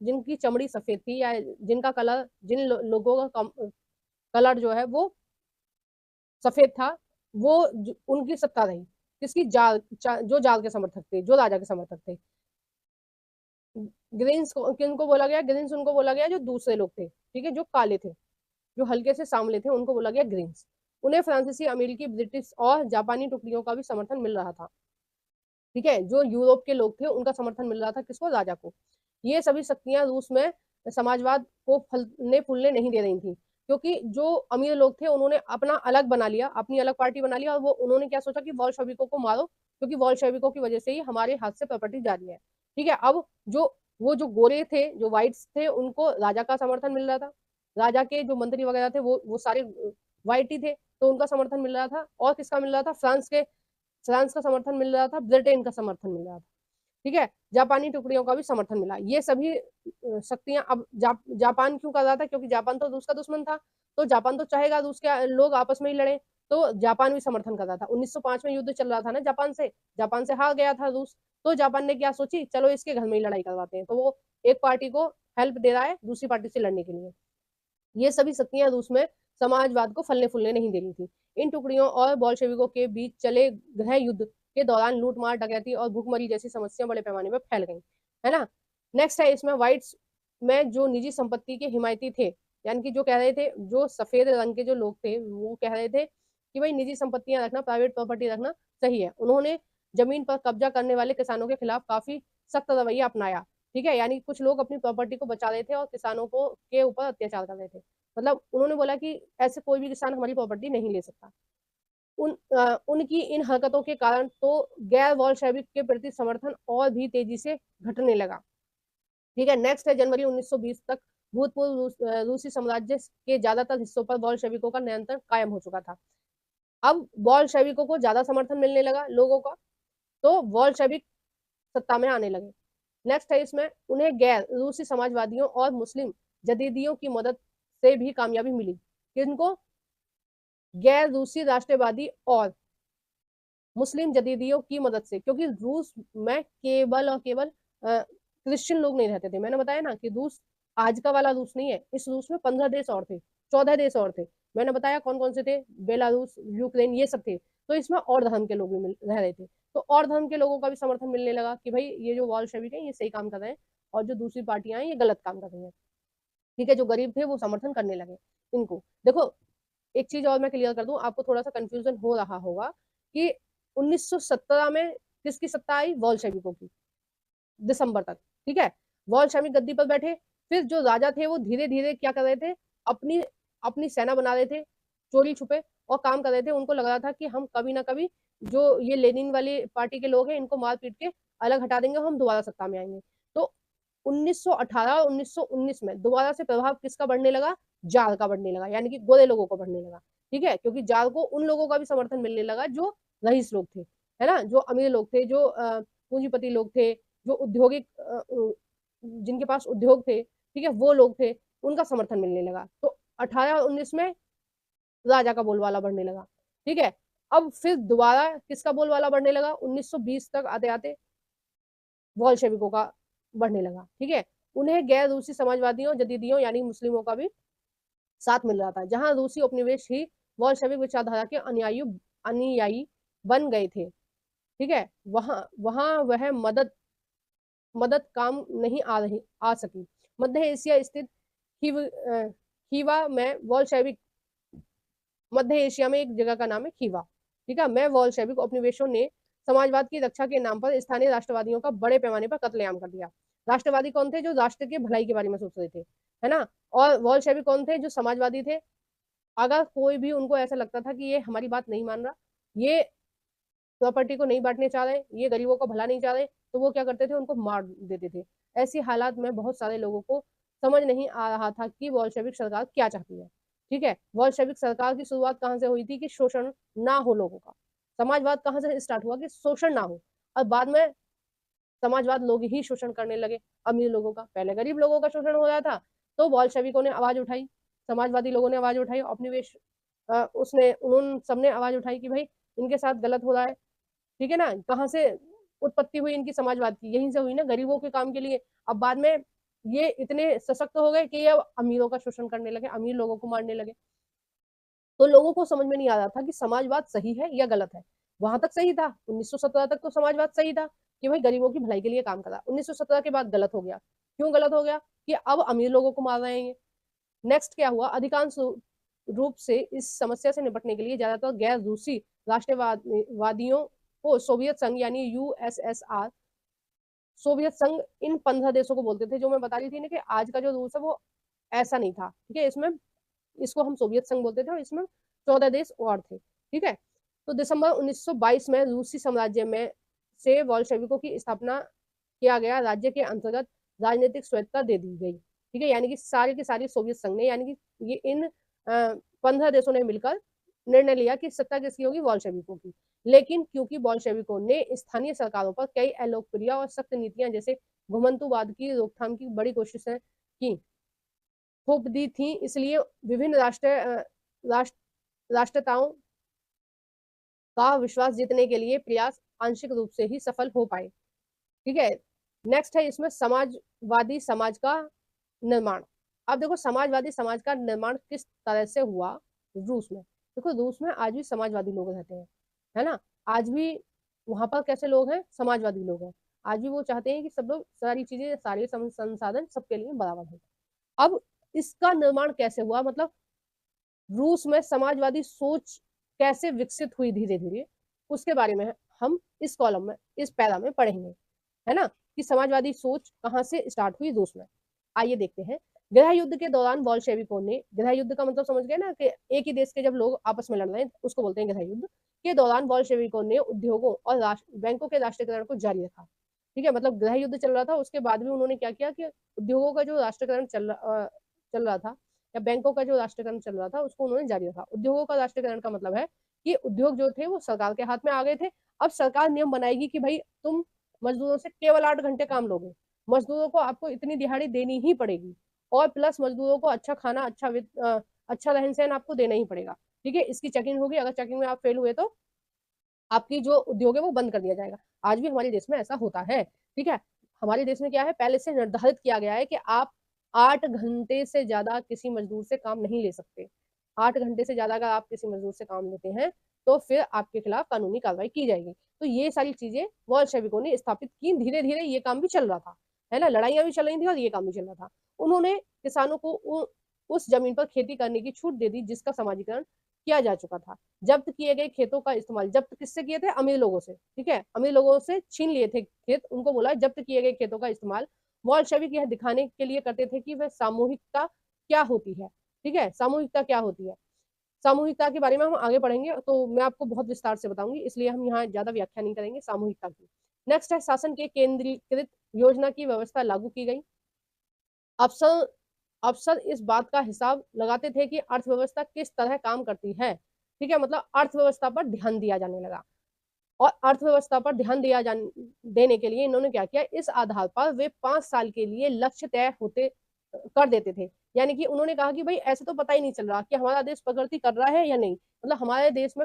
जिनकी चमड़ी सफेद थी, या जिनका कलर, लोगों का कलर जो है वो सफेद था, वो उनकी सत्ता रही। किसकी, जो जाल के समर्थक थे, जो राजा के समर्थक थे। ग्रीन्स किनको बोला गया, ग्रीन्स उनको बोला गया जो दूसरे लोग थे, ठीक है, जो काले थे, जो हल्के से सांवले थे, उनको बोला गया ग्रीन्स। उन्हें फ्रांसीसी, अमेरिकी, ब्रिटिश और जापानी टुकड़ियों का भी समर्थन मिल रहा था, ठीक है, जो यूरोप के लोग थे उनका समर्थन मिल रहा था, किसको, राजा को। ये सभी शक्तियां रूस में समाजवाद को फलने फूलने नहीं दे रही थी, क्योंकि जो अमीर लोग थे उन्होंने अपना अलग बना लिया, अपनी अलग पार्टी बना लिया, और वो उन्होंने क्या सोचा कि बॉल्शेविकों को मारो, क्योंकि बॉल्शेविकों की वजह से ही हमारे हाथ से प्रॉपर्टी जा रही है, ठीक है। अब जो गोरे थे, जो व्हाइट्स थे, उनको राजा का समर्थन मिल रहा था, राजा के जो मंत्री वगैरह थे वो सारे व्हाइट ही थे, तो उनका समर्थन मिल रहा था। और किसका मिल रहा था, फ्रांस का समर्थन मिल रहा था, ब्रिटेन का समर्थन मिल रहा था, ठीक है, जापानी टुकड़ियों का भी समर्थन मिला। ये सभी शक्तियां अब जापान क्यों कर रहा था, क्योंकि जापान तो रूस का दुश्मन था, तो जापान तो चाहेगा रूस के लोग आपस में ही लड़े, तो जापान भी समर्थन कर रहा था। 1905 में युद्ध चल रहा था ना जापान से हार गया था रूस, तो जापान ने क्या सोची, चलो इसके घर में ही लड़ाई करवाते हैं, तो वो एक पार्टी को हेल्प दे रहा है दूसरी पार्टी से लड़ने के लिए। ये सभी शक्तियां रूस में समाजवाद को फलने फूलने नहीं दे रही थी। इन टुकड़ियों और बोल्शेविकों के बीच चले गृह युद्ध के दौरान लूटमार, डकैती और भूखमरी जैसी समस्याएं बड़े पैमाने पर फैल गई, है ना। नेक्स्ट है इसमें, व्हाइट्स में जो निजी संपत्ति के हिमायती थे, यानी कि जो कह रहे थे, जो सफेद रंग के जो लोग थे वो कह रहे थे कि भाई निजी संपत्तियां रखना, प्राइवेट प्रॉपर्टी रखना सही है। उन्होंने जमीन पर कब्जा करने वाले किसानों के खिलाफ काफी सख्त रवैया अपनाया, ठीक है, यानी कुछ लोग अपनी प्रॉपर्टी को बचा रहे थे और किसानों को के ऊपर अत्याचार कर रहे थे। मतलब उन्होंने बोला कि ऐसे कोई भी किसान हमारी प्रॉपर्टी नहीं ले सकता। उनकी इन हरकतों के कारण तो गैर वॉल्शेविक के प्रति समर्थन और भी तेजी से घटने लगा, ठीक है। नेक्स्ट है, जनवरी 1920 तक भूतपूर्व रूसी साम्राज्य के ज्यादातर हिस्सों पर बॉल्शेविकों का नियंत्रण कायम हो चुका था। अब बॉल्शेविकों को ज्यादा समर्थन मिलने लगा लोगों का, तो बॉल्शेविक सत्ता में आने लगे। नेक्स्ट है इसमें, उन्हें गैर रूसी समाजवादियों और मुस्लिम जदीदियों की मदद से भी कामयाबी मिली। किनको, गैर रूसी राष्ट्रवादी और मुस्लिम जदीदियों की मदद से, क्योंकि रूस में केवल और केवल क्रिश्चियन लोग नहीं रहते थे। मैंने बताया ना कि रूस आज का वाला रूस नहीं है, इस रूस में 15 देश और थे, 14 देश और थे। मैंने बताया कौन कौन से थे, बेलारूस, यूक्रेन, ये सब थे। तो इसमें और धर्म के लोग भी रह रहे थे, तो और धर्म के लोगों का भी समर्थन मिलने लगा कि भाई ये जो वॉल्शेविक है ये सही काम कर रहे हैं, और जो दूसरी पार्टियां हैं ये गलत काम कर रही हैं, ठीक है। जो गरीब थे वो समर्थन करने लगे इनको। देखो एक चीज और मैं क्लियर कर दूं, आपको थोड़ा सा कंफ्यूजन हो रहा होगा कि 1917 में किसकी सत्ता आई, वॉल्शेविकों की, दिसंबर तक, ठीक है। वॉल्शेविक गद्दी पर बैठे। फिर जो राजा थे वो धीरे धीरे क्या कर रहे थे, अपनी अपनी सेना बना रहे थे, चोरी छुपे और काम कर रहे थे। उनको लग रहा था कि हम कभी ना कभी जो ये लेनिन वाली पार्टी के लोग हैं इनको मार पीट के अलग हटा देंगे और हम दोबारा सत्ता में आएंगे। तो 1918 और 1919 में दोबारा से प्रभाव किसका बढ़ने लगा, जार का बढ़ने लगा, यानी कि गोरे लोगों को बढ़ने लगा। ठीक है, क्योंकि जार को उन लोगों का भी समर्थन मिलने लगा जो रईस लोग थे, है ना, जो अमीर लोग थे, जो पूंजीपति लोग थे, जो औद्योगिक जिनके पास उद्योग थे, ठीक है, वो लोग थे, उनका समर्थन मिलने लगा। तो 18 और 19 में राजा का बोलबाला बढ़ने लगा। ठीक है, अब फिर दोबारा किसका बोलबाला बढ़ने लगा, 1920 तक आते आते बोल्शेविकों का बढ़ने लगा। ठीक है, उन्हें गैर रूसी समाजवादियों, जदीदियों यानी मुस्लिमों का भी साथ मिल रहा था। जहां रूसी उपनिवेश ही बोल्शेविक विचारधारा के अनुयायी बन गए थे। ठीक है, वहां वहां वह मदद मदद काम नहीं आ सकी। मध्य एशिया स्थित खीवा में बोल्शेविक, मध्य एशिया में एक जगह का नाम है खीवा। ठीक है, मैं बोल्शेविक उपनिवेशों ने समाजवाद की रक्षा के नाम पर स्थानीय राष्ट्रवादियों का बड़े पैमाने पर कत्लेआम कर दिया। राष्ट्रवादी कौन थे, जो राष्ट्र के भलाई के बारे में सोच रहे थे, है ना, और बोल्शेविक कौन थे, जो समाजवादी थे। अगर कोई भी उनको ऐसा लगता था कि ये हमारी बात नहीं मान रहा, ये प्रॉपर्टी को नहीं बांटने चाह रहे, ये गरीबों को भला नहीं चाह रहे, तो वो क्या करते थे, उनको मार देते थे। ऐसी हालात में बहुत सारे लोगों को समझ नहीं आ रहा था कि बोल्शेविक सरकार क्या चाहती है। ठीक है, बोल्शेविक सरकार की शुरुआत कहाँ से हुई थी, कि शोषण ना हो लोगों का। समाजवाद कहाँ से स्टार्ट हुआ, कि शोषण ना हो, और बाद में समाजवाद लोग ही शोषण करने लगे अमीर लोगों का। पहले गरीब लोगों का शोषण हो रहा था, तो बोल्शेविकों ने आवाज उठाई, समाजवादी लोगों ने आवाज उठाई, उपनिवेश उसने उन सबने आवाज उठाई कि भाई इनके साथ गलत हो रहा है। ठीक है ना, कहाँ से उत्पत्ति हुई इनकी समाजवाद की, यहीं से हुई ना, गरीबों के काम के लिए। अब बाद में ये इतने सशक्त हो गए कि ये अब अमीरों का शोषण करने लगे, अमीर लोगों को मारने लगे। तो लोगों को समझ में नहीं आ रहा था कि समाजवाद सही है या गलत है। वहां तक सही था, 1917 तक तो समाजवाद सही था कि भाई गरीबों की भलाई के लिए काम करा। 1917 के बाद गलत हो गया। क्यों गलत हो गया, कि अब अमीर लोगों को मार रहे हैं। नेक्स्ट क्या हुआ, अधिकांश रूप से इस समस्या से निपटने के लिए ज्यादातर गैर रूसी राष्ट्रवादियों को सोवियत संघ यानी यूएसएसआर, सोवियत संघ, इन 15 देशों को बोलते थे। जो मैं बता रही थी ना कि आज का जो रूस है वो ऐसा नहीं था। ठीक है, इसमें इसको हम सोवियत संघ बोलते थे और इसमें 14 देश और थे। ठीक है, तो दिसंबर 1922 में रूसी साम्राज्य में से बोल्शेविकों की स्थापना किया गया राज्य के अंतर्गत राजनीतिक स्वायत्तता दे दी गई। ठीक है, यानी कि सारी की सारी सोवियत संघ ने, यानी कि ये इन 15 देशों ने मिलकर निर्णय लिया कि सत्ता किसकी होगी, बोल्शेविकों की। लेकिन क्योंकि बोल्शेविकों ने स्थानीय सरकारों पर कई अलोकप्रिय और सख्त नीतियां जैसे घुमंतुवाद की रोकथाम की बड़ी कोशिशें की, थोप दी थी, इसलिए विभिन्न राष्ट्रताओं का विश्वास जीतने के लिए प्रयास आंशिक रूप से ही सफल हो पाए। ठीक है, नेक्स्ट है इसमें समाजवादी समाज का निर्माण। अब देखो समाजवादी समाज का निर्माण किस तरह से हुआ रूस में। देखो रूस में आज भी समाजवादी लोग रहते हैं, है ना, आज भी वहां पर कैसे लोग हैं, समाजवादी लोग हैं। आज भी वो चाहते हैं कि सब लोग, सारी चीजें, सारे संसाधन सबके लिए बराबर हो। अब इसका निर्माण कैसे हुआ, मतलब रूस में समाजवादी सोच कैसे विकसित हुई धीरे धीरे, उसके बारे में हम इस कॉलम में, इस पैरा में पढ़ेंगे, है ना, कि समाजवादी सोच कहाँ से स्टार्ट हुई रूस में। आइए देखते हैं। गृह युद्ध के दौरान बोल्शेविकों ने, गृह युद्ध का मतलब समझ गए ना, कि एक ही देश के जब लोग आपस में लड़ रहे हैं उसको बोलते हैं गृह युद्ध। के दौरान बोल्शेविकों ने उद्योगों और बैंकों के राष्ट्रीयकरण को जारी रखा। ठीक है, मतलब गृह युद्ध चल रहा था, उसके बाद भी उन्होंने क्या किया कि उद्योगों का जो राष्ट्रीयकरण चल रहा था, या बैंकों का जो राष्ट्रीयकरण चल रहा था उसको उन्होंने जारी रखा। उद्योगों का राष्ट्रीयकरण का मतलब है कि उद्योग जो थे वो सरकार के हाथ में आ गए थे। अब सरकार नियम बनाएगी कि भाई तुम मजदूरों से केवल 8 घंटे काम लोगे, मजदूरों को आपको इतनी दिहाड़ी देनी ही पड़ेगी, और प्लस मजदूरों को अच्छा खाना, अच्छा रहन सहन आपको देना ही पड़ेगा। ठीक है, इसकी चेकिंग होगी, अगर चेकिंग में आप फेल हुए तो आपकी जो उद्योग है वो बंद कर दिया जाएगा। आज भी हमारे देश में ऐसा होता है। ठीक है, हमारे देश में क्या है, पहले से निर्धारित किया गया है कि आप 8 घंटे से ज्यादा किसी मजदूर से काम नहीं ले सकते। 8 घंटे से ज्यादा अगर आप किसी मजदूर से काम लेते हैं तो फिर आपके खिलाफ कानूनी कार्रवाई की जाएगी। तो ये सारी चीजें बोल्शेविकों ने स्थापित की। धीरे धीरे ये काम भी चल रहा था, है ना, लड़ाइयां भी चल रही थी और ये काम भी चल रहा था। उन्होंने किसानों को उस जमीन पर खेती करने की छूट दे दी जिसका समाजीकरण किया जा चुका था। जब्त किए गए खेतों का इस्तेमाल, जब्त किससे किए थे, अमीर लोगों से। ठीक है, अमीर लोगों से छीन लिए थे खेत, उनको बोला जब्त किए गए खेतों का इस्तेमाल बोल्शेविक यह दिखाने के लिए करते थे कि वह सामूहिकता क्या होती है। ठीक है, सामूहिकता क्या होती है, सामूहिकता के बारे में हम आगे पढ़ेंगे, तो मैं आपको बहुत विस्तार से बताऊंगी, इसलिए हम यहाँ ज्यादा व्याख्या नहीं करेंगे सामूहिकता की। नेक्स्ट है शासन के केंद्रीकृत योजना की व्यवस्था लागू की गई। अफसर अफसर इस बात का हिसाब लगाते थे कि अर्थव्यवस्था किस तरह काम करती है। ठीक है, मतलब अर्थव्यवस्था पर ध्यान दिया जाने लगा, और अर्थव्यवस्था पर ध्यान देने के लिए इन्होंने क्या किया, इस आधार पर वे 5 साल के लिए लक्ष्य तय होते कर देते थे। यानी कि उन्होंने कहा कि भाई ऐसे तो पता ही नहीं चल रहा कि हमारा देश प्रगति कर रहा है या नहीं, मतलब हमारे देश में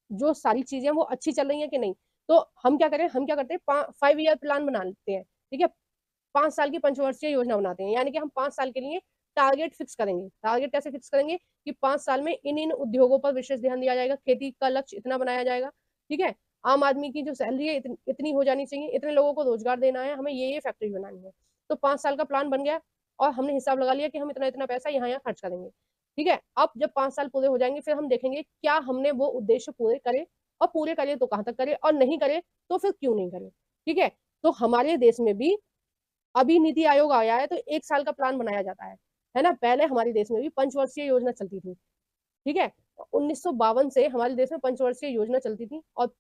जो सारी चीजें वो अच्छी चल रही है कि नहीं। तो हम क्या करें, हम क्या करते हैं, 5 ईयर प्लान बना लेते हैं। ठीक है, 5 साल की पंचवर्षीय योजना बनाते हैं, यानी कि हम 5 साल के लिए टारगेट फिक्स करेंगे। टारगेट कैसे फिक्स करेंगे कि 5 साल में इन इन उद्योगों पर विशेष ध्यान दिया जाएगा, खेती का लक्ष्य इतना बनाया जाएगा। ठीक है, आम आदमी की जो सैलरी है इतनी हो जानी चाहिए, इतने लोगों को रोजगार देना है, हमें ये फैक्ट्री बनानी है। तो 5 साल का प्लान बन गया, और हमने हिसाब लगा लिया कि हम इतना इतना पैसा यहाँ यहाँ खर्च करेंगे। ठीक है, अब जब 5 साल पूरे हो जाएंगे, फिर हम देखेंगे क्या हमने वो उद्देश्य पूरे करे, और पूरे करे तो कहाँ तक करे, और नहीं करे तो फिर क्यों नहीं करे। ठीक है, तो हमारे देश में भी अभी नीति आयोग आया है, तो 1 साल का प्लान बनाया जाता है ना। पहले हमारे देश में भी पंचवर्षीय योजना चलती थी। ठीक है, 1952 से हमारे देश में पंचवर्षीय योजना चलती थी, और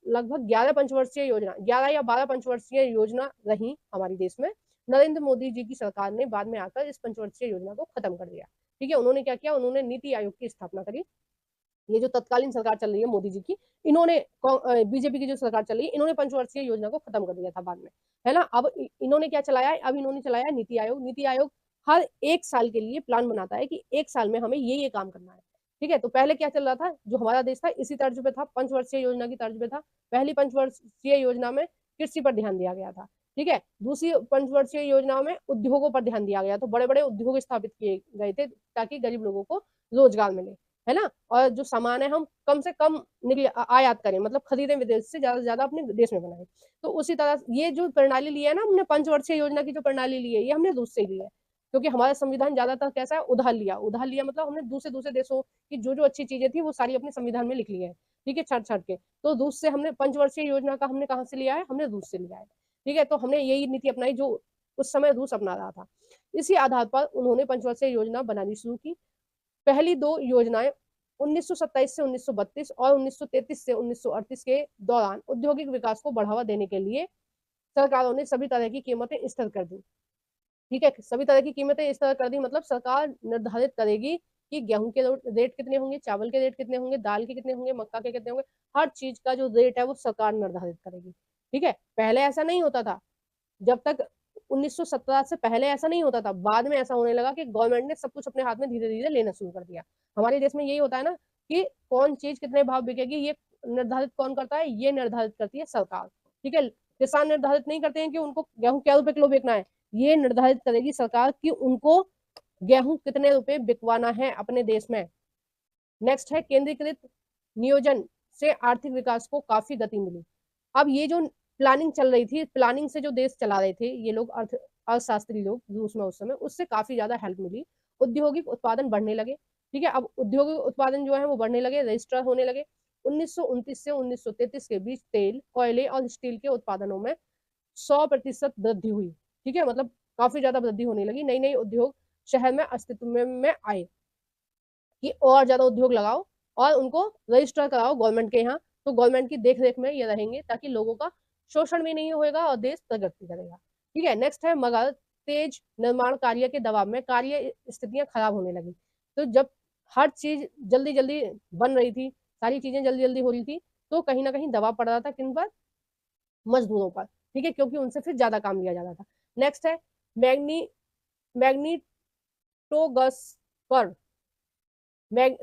लगभग 11 पंचवर्षीय योजना, 11 या 12 पंचवर्षीय योजना रही हमारे देश में। नरेंद्र मोदी जी की सरकार ने बाद में आकर इस पंचवर्षीय योजना को खत्म कर दिया। ठीक है, उन्होंने क्या किया, उन्होंने नीति आयोग की स्थापना करी। ये जो तत्कालीन सरकार चल रही है मोदी जी की, इन्होंने बीजेपी की जो सरकार चल रही है, इन्होंने पंचवर्षीय योजना को खत्म कर दिया था बाद में, है ना। अब इन्होंने क्या चलाया है, अब इन्होंने चलाया नीति आयोग। नीति आयोग हर 1 साल के लिए प्लान बनाता है कि 1 साल में हमें ये काम करना है। ठीक है, तो पहले क्या चल रहा था, जो हमारा देश था इसी तर्ज पे था, पंचवर्षीय योजना की तर्ज पे था। पहली पंचवर्षीय योजना में कृषि पर ध्यान दिया गया था। ठीक है, दूसरी पंचवर्षीय योजना में उद्योगों पर ध्यान दिया गया, तो बड़े बड़े उद्योग स्थापित किए गए थे ताकि गरीब लोगों को रोजगार मिले, है ना। और जो सामान है हम कम से कम आयात करें, मतलब खरीदें विदेश से ज्यादा अपने देश में बनाए। तो उसी तरह ये जो प्रणाली ली है ना हमने, पंचवर्षीय योजना की जो प्रणाली ली है, ये हमने रूस से ली है, क्योंकि हमारा संविधान ज्यादातर कैसा है, उधार लिया। उधार लिया मतलब हमने दूसरे दूसरे देशों की जो जो अच्छी चीजें थी वो सारी अपने संविधान में लिख ली है। ठीक है, छाट छाट के। तो रूस से हमने पंचवर्षीय योजना का हमने कहाँ से लिया है, हमने रूस से लिया है। ठीक है, तो हमने यही नीति अपनाई जो उस समय रूस अपना रहा था। इसी आधार पर उन्होंने पंचवर्षीय योजना बनानी शुरू की। पहली दो योजनाएं 1927 से 1932 और 1933 से 1938 के दौरान औद्योगिक विकास को बढ़ावा देने के लिए सरकारों ने सभी तरह की कीमतें स्थिर कर दी। ठीक है, सभी तरह की कीमतें स्थिर कर दी, मतलब सरकार निर्धारित करेगी कि गेहूं के रेट कितने होंगे, चावल के रेट कितने होंगे, दाल के कितने होंगे, मक्का के कितने होंगे। हर चीज का जो रेट है वो सरकार निर्धारित करेगी। ठीक है, पहले ऐसा नहीं होता था। जब तक 1917 से पहले ऐसा नहीं होता था, बाद में ऐसा होने लगा कि गवर्नमेंट ने सब कुछ अपने हाथ में धीरे धीरे लेना शुरू कर दिया। हमारे देश में यही होता है ना कि कौन चीज कितने भाव बिकेगी, ये निर्धारित कौन करता है, ये निर्धारित करती है सरकार। ठीक है, किसान निर्धारित नहीं करते हैं कि उनको गेहूं क्या रुपए किलो बेचना है, ये निर्धारित करेगी सरकार कि उनको गेहूं कितने रुपए बिकवाना है अपने देश में। नेक्स्ट है केंद्रीकृत नियोजन से आर्थिक विकास को काफी गति मिली। अब ये जो प्लानिंग चल रही थी, प्लानिंग से जो देश चला रहे थे ये लोग, अर्थशास्त्री लोग रूस में उस समय, उससे काफी ज्यादा हेल्प मिली। औद्योगिक उत्पादन बढ़ने लगे। ठीक है, अब औद्योगिक उत्पादन जो है वो बढ़ने लगे, रजिस्टर होने लगे। 1929 से 1933 के बीच तेल, कोयले और स्टील के उत्पादनों में 100% वृद्धि हुई। ठीक है, मतलब काफी ज्यादा वृद्धि होने लगी। नई नई उद्योग शहर में अस्तित्व में आए कि और ज्यादा उद्योग लगाओ और उनको रजिस्टर कराओ गवर्नमेंट के यहाँ, तो गवर्नमेंट की देख रेख में ये रहेंगे ताकि लोगों का शोषण भी नहीं होगा और देश प्रगति करेगा। ठीक है, नेक्स्ट है मगर तेज निर्माण कार्य के दबाव में कार्य स्थितियां खराब होने लगी। तो जब हर चीज जल्दी जल्दी बन रही थी, सारी चीजें जल्दी जल्दी हो रही थी, तो कहीं ना कहीं दबाव पड़ रहा था किन पर, मजदूरों पर। ठीक है, क्योंकि उनसे फिर ज्यादा काम लिया जाता था। नेक्स्ट है मैग्नी मैग्नीटोगस्कर मैग,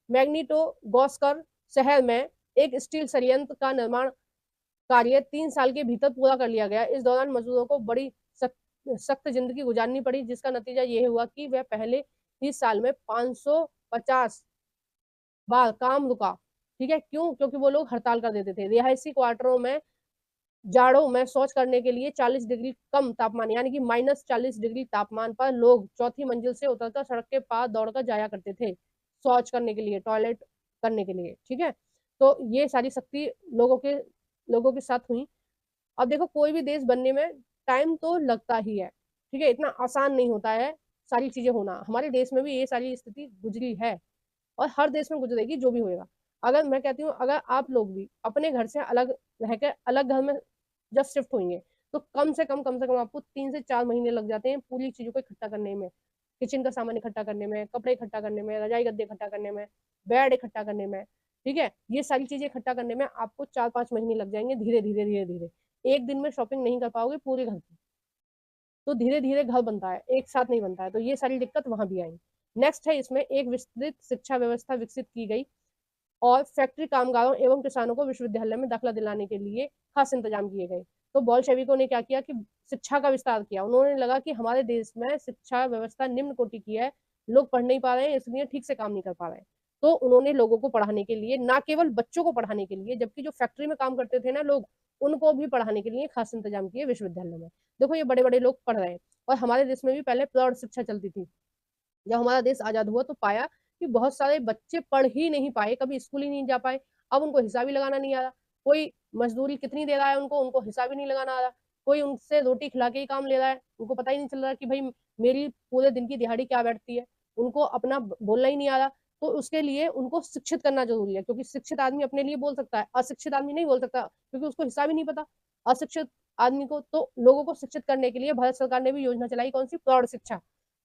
मैग्नीटोगोस्कर शहर में एक स्टील संयंत्र का निर्माण कार्य 3 साल के भीतर पूरा कर लिया गया। इस दौरान मजदूरों को बड़ी सख्त जिंदगी गुजारनी पड़ी, जिसका नतीजा ये हुआ कि वह पहले ही साल में 550 बार काम रुका। ठीक है, क्यों, क्योंकि वो लोग हड़ताल कर देते थे। रिहायशी क्वार्टरों में जाड़ों में शौच करने के लिए 40 डिग्री कम तापमान, यानी कि -40 डिग्री तापमान पर लोग चौथी मंजिल से उतरकर सड़क के पार दौड़कर जाया करते थे शौच करने के लिए, टॉयलेट करने के लिए। ठीक है, तो ये सारी सख्ती लोगों के साथ हुई। अब देखो कोई भी देश बनने में टाइम तो लगता ही है, ठीक है, इतना आसान नहीं होता है सारी चीजें होना। हमारे देश में भी ये सारी स्थिति गुजरी है और हर देश में गुजरेगी जो भी होएगा। अगर मैं कहती हूँ अगर आप लोग भी अपने घर से अलग रहकर अलग घर में जब शिफ्ट होंगे तो कम से कम आपको 3 से 4 महीने लग जाते हैं पूरी चीजों को इकट्ठा करने में, किचन का सामान इकट्ठा करने में, कपड़े इकट्ठा करने में, रजाई गद्दे इकट्ठा करने में, बेड इकट्ठा करने में, ठीक है, ये सारी चीजें इकट्ठा करने में आपको 4-5 महीने लग जाएंगे, धीरे धीरे धीरे धीरे। एक दिन में शॉपिंग नहीं कर पाओगे पूरे घर की, तो धीरे धीरे घर बनता है, एक साथ नहीं बनता है, तो ये सारी दिक्कत वहां भी आई। नेक्स्ट है इसमें एक विस्तृत शिक्षा व्यवस्था विकसित की गई और फैक्ट्री कामगारों एवं किसानों को विश्वविद्यालय में दाखिला दिलाने के लिए खास इंतजाम किए गए। तो बोल्शेविकों ने क्या किया कि शिक्षा का विस्तार किया। उन्होंने लगा कि हमारे देश में शिक्षा व्यवस्था निम्न कोटि की है, लोग पढ़ नहीं पा रहे हैं, इसलिए ठीक से काम नहीं कर पा रहे हैं। तो उन्होंने लोगों को पढ़ाने के लिए, ना केवल बच्चों को पढ़ाने के लिए, जबकि जो फैक्ट्री में काम करते थे ना लोग, उनको भी पढ़ाने के लिए खास इंतजाम किए विश्वविद्यालय में। देखो ये बड़े बड़े लोग पढ़ रहे हैं। और हमारे देश में भी पहले प्रौढ़ शिक्षा चलती थी। जब हमारा देश आजाद हुआ तो पाया कि बहुत सारे बच्चे पढ़ ही नहीं पाए, कभी स्कूल ही नहीं जा पाए। अब उनको हिसाब ही लगाना नहीं आ रहा, कोई मजदूरी कितनी दे रहा है उनको उनको हिसाब ही नहीं लगाना आ रहा, कोई उनसे रोटी खिला के ही काम ले रहा है, उनको पता ही नहीं चल रहा कि भाई मेरी पूरे दिन की दिहाड़ी क्या बैठती है, उनको अपना बोलना ही नहीं आ रहा। तो उसके लिए उनको शिक्षित करना जरूरी है, क्योंकि शिक्षित आदमी अपने लिए बोल सकता है, अशिक्षित आदमी नहीं बोल सकता, क्योंकि उसको हिसाब ही नहीं पता अशिक्षित आदमी को। तो लोगों को शिक्षित करने के लिए भारत सरकार ने भी योजना चलाई, कौन सी, प्रौढ़ शिक्षा।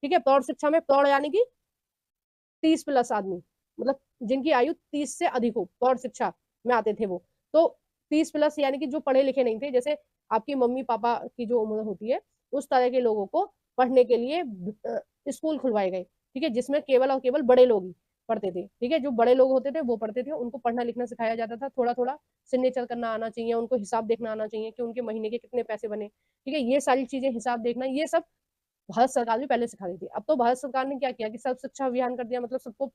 ठीक है, प्रौढ़ शिक्षा में प्रौढ़ यानी कि 30+ आदमी, मतलब जिनकी आयु 30 से अधिक हो, प्रौढ़ शिक्षा में आते थे वो। तो 30+ यानी कि जो पढ़े लिखे नहीं थे, जैसे आपकी मम्मी पापा की जो उम्र होती है, उस तरह के लोगों को पढ़ने के लिए स्कूल खुलवाए गए। ठीक है, जिसमें केवल और केवल बड़े लोग ही पढ़ते थे। ठीक है, जो बड़े लोग होते थे वो पढ़ते थे, उनको पढ़ना लिखना सिखाया जाता था, थोड़ा थोड़ा सिग्नेचर करना आना चाहिए, उनको हिसाब देखना आना चाहिए कि उनके महीने के कितने पैसे बने। ठीक है, ये सारी चीजें, हिसाब देखना, ये सब भारत सरकार भी पहले सिखा रही थी। अब तो भारत सरकार ने क्या किया कि सर्व शिक्षा अभियान कर दिया, मतलब सबको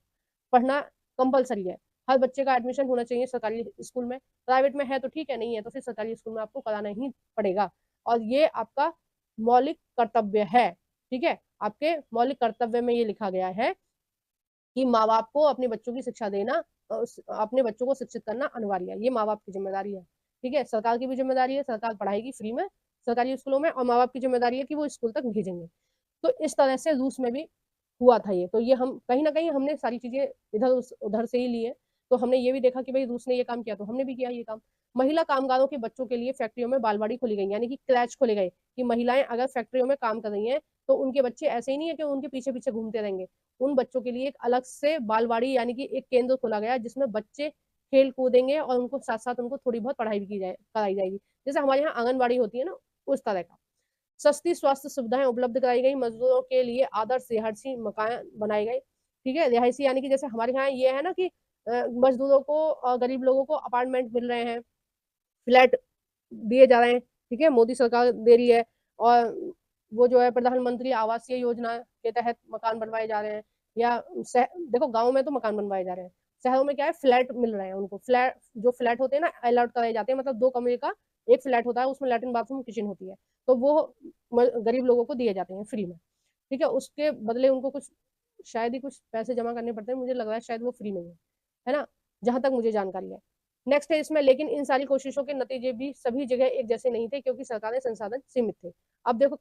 पढ़ना कंपलसरी है। हर बच्चे का एडमिशन होना चाहिए सरकारी स्कूल में। प्राइवेट में है तो ठीक है, नहीं है तो फिर सरकारी स्कूल में आपको कराना ही पड़ेगा, और ये आपका मौलिक कर्तव्य है। ठीक है, आपके मौलिक कर्तव्य में ये लिखा गया है कि माँ बाप को अपने बच्चों की शिक्षा देना, अपने बच्चों को शिक्षित करना अनिवार्य है, ये माँ बाप की जिम्मेदारी है। ठीक है, सरकार की भी जिम्मेदारी है, सरकार पढ़ाएगी फ्री में सरकारी स्कूलों में, और माँ बाप की जिम्मेदारी है कि वो स्कूल तक भेजेंगे। तो इस तरह से रूस में भी हुआ था ये। तो ये हम कहीं ना कहीं हमने सारी चीजें इधर उधर से ही ली है। तो हमने ये भी देखा कि भाई रूस ने ये काम किया तो हमने भी किया ये काम। महिला कामगारों के बच्चों के लिए फैक्ट्रियों में बालवाड़ी खोली गई, यानी कि क्रैच खोले गए, कि महिलाएं अगर फैक्ट्रियों में काम कर रही हैं तो उनके बच्चे ऐसे ही नहीं है कि उनके पीछे पीछे घूमते रहेंगे। उन बच्चों के लिए एक अलग से बालवाड़ी यानी कि एक केंद्र खोला गया, जिसमें बच्चे खेल कूदेंगे और उनको साथ साथ उनको थोड़ी बहुत पढ़ाई भी कराई जाएगी, जैसे हमारे यहाँ आंगनबाड़ी होती है ना, उस तरह का। सस्ती स्वास्थ्य सुविधाएं उपलब्ध कराई गई, मजदूरों के लिए आदर्श रिहायशी मकान बनाए गए। ठीक है, रिहायशी यानी कि जैसे हमारे यहाँ ये है ना कि मजदूरों को और गरीब लोगों को अपार्टमेंट मिल रहे हैं, फ्लैट दिए जा रहे हैं। ठीक है, मोदी सरकार दे रही है। और वो जो है प्रधानमंत्री आवासीय योजना के तहत मकान बनवाए जा रहे हैं। या देखो गाँव में तो मकान बनवाए जा रहे हैं, शहरों में क्या है, फ्लैट मिल रहे हैं उनको। फ्लैट, जो फ्लैट होते हैं ना, अलॉट कराए जाते हैं, मतलब 2 कमरे का एक फ्लैट होता है, उसमें लैट्रिन बाथरूम किचन होती है, तो वो गरीब लोगों को दिए जाते हैं फ्री में। ठीक है, उसके बदले उनको कुछ, शायद ही कुछ पैसे जमा करने पड़ते हैं, मुझे लग रहा है शायद वो फ्री में है ना, जहां तक मुझे जानकारी है। नेक्स्ट है इसमें, लेकिन इन सारी कोशिशों के नतीजे भी सभी जगह एक जैसे नहीं थे, क्योंकि सरकारी संसाधन सीमित थे। अब देखो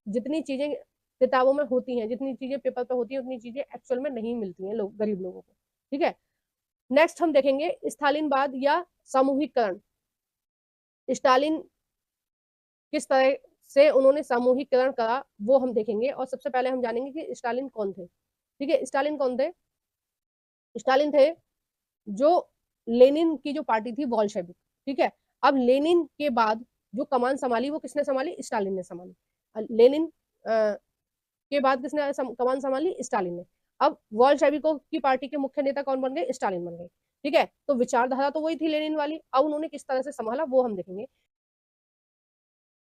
जितनी चीजें किताबों में होती हैं, जितनी चीजें पेपर पर होती हैं, उतनी चीजें एक्चुअल में नहीं मिलती हैं लोग, गरीब लोगों को। ठीक है, नेक्स्ट हम देखेंगे स्टालिनवाद या सामूहिककरण। स्टालिन किस तरह से उन्होंने सामूहिककरण करा वो हम देखेंगे, और सबसे पहले हम जानेंगे कि स्टालिन कौन थे। ठीक है, स्टालिन कौन थे? स्टालिन थे जो लेनिन की जो पार्टी थी, बोल्शेविक। ठीक है, अब लेनिन के बाद जो कमान संभाली वो किसने संभाली? स्टालिन ने संभाली। लेनिन के बाद किसने कमान संभाली? स्टालिन ने। अब बोल्शेविकों की पार्टी के मुख्य नेता कौन बन गए? स्टालिन बन गए। ठीक है, तो विचारधारा तो वही थी लेनिन वाली, अब उन्होंने किस तरह से संभाला वो हम देखेंगे।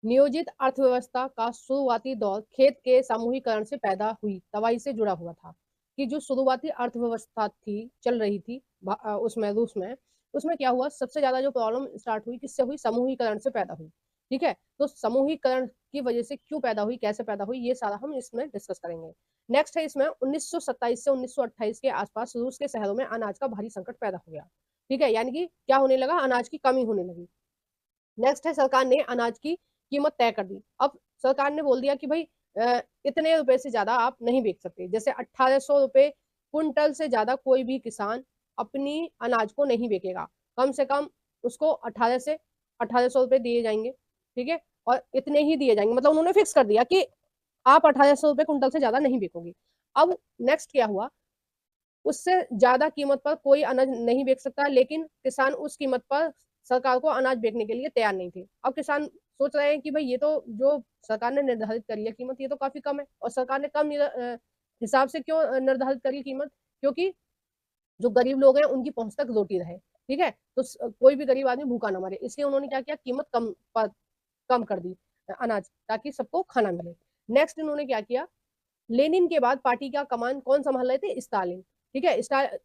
नियोजित अर्थव्यवस्था का शुरुआती दौर खेत के सामूहिकरण से पैदा हुई तबाही से जुड़ा हुआ था। कि जो शुरुआती अर्थव्यवस्था थी, चल रही थी उसमें रूस में, उसमें क्या हुआ, सबसे ज्यादा जो प्रॉब्लम स्टार्ट हुई किससे हुई? समूहीकरण से पैदा हुई। ठीक है, तो समूहीकरण की वजह से क्यों पैदा हुई, कैसे पैदा हुई, ये सारा हम इसमें डिस्कस करेंगे। नेक्स्ट है इसमें 1927 से 1928 के आसपास रूस के शहरों में अनाज का भारी संकट पैदा हो गया। ठीक है, यानी कि क्या होने लगा? अनाज की कमी होने लगी। नेक्स्ट है सरकार ने अनाज की कीमत तय कर दी। अब सरकार ने बोल दिया कि भाई इतने रुपए से ज्यादा आप नहीं बेच सकते। जैसे 1800 रुपए कुंटल से ज्यादा कोई भी किसान अपनी अनाज को नहीं बेचेगा। कम से कम उसको 1800 रुपए दिए जाएंगे, ठीक है, और इतने ही दिए जाएंगे। मतलब उन्होंने फिक्स कर दिया कि आप 1800 रुपए कुंटल से ज्यादा नहीं बेचोगे। अब नेक्स्ट क्या हुआ, उससे ज्यादा कीमत पर कोई अनाज नहीं बेच सकता, लेकिन किसान उस कीमत पर सरकार को अनाज बेचने के लिए तैयार नहीं थे। अब किसान सोच रहे हैं कि भाई ये तो जो सरकार ने निर्धारित करी है कीमत, ये तो काफी कम है, और सरकार ने कम हिसाब से क्यों निर्धारित करी कीमत, क्योंकि जो गरीब लोग हैं उनकी पहुंच तक रोटी रहे, ठीक है, तो कोई भी गरीब आदमी भूखा ना मरे, इसलिए उन्होंने क्या किया, कीमत कम कर दी अनाज, ताकि सबको खाना मिले। नेक्स्ट इन्होंने क्या किया, लेनिन के बाद पार्टी का कमान कौन संभाल रहे थे, स्टालिन, ठीक है।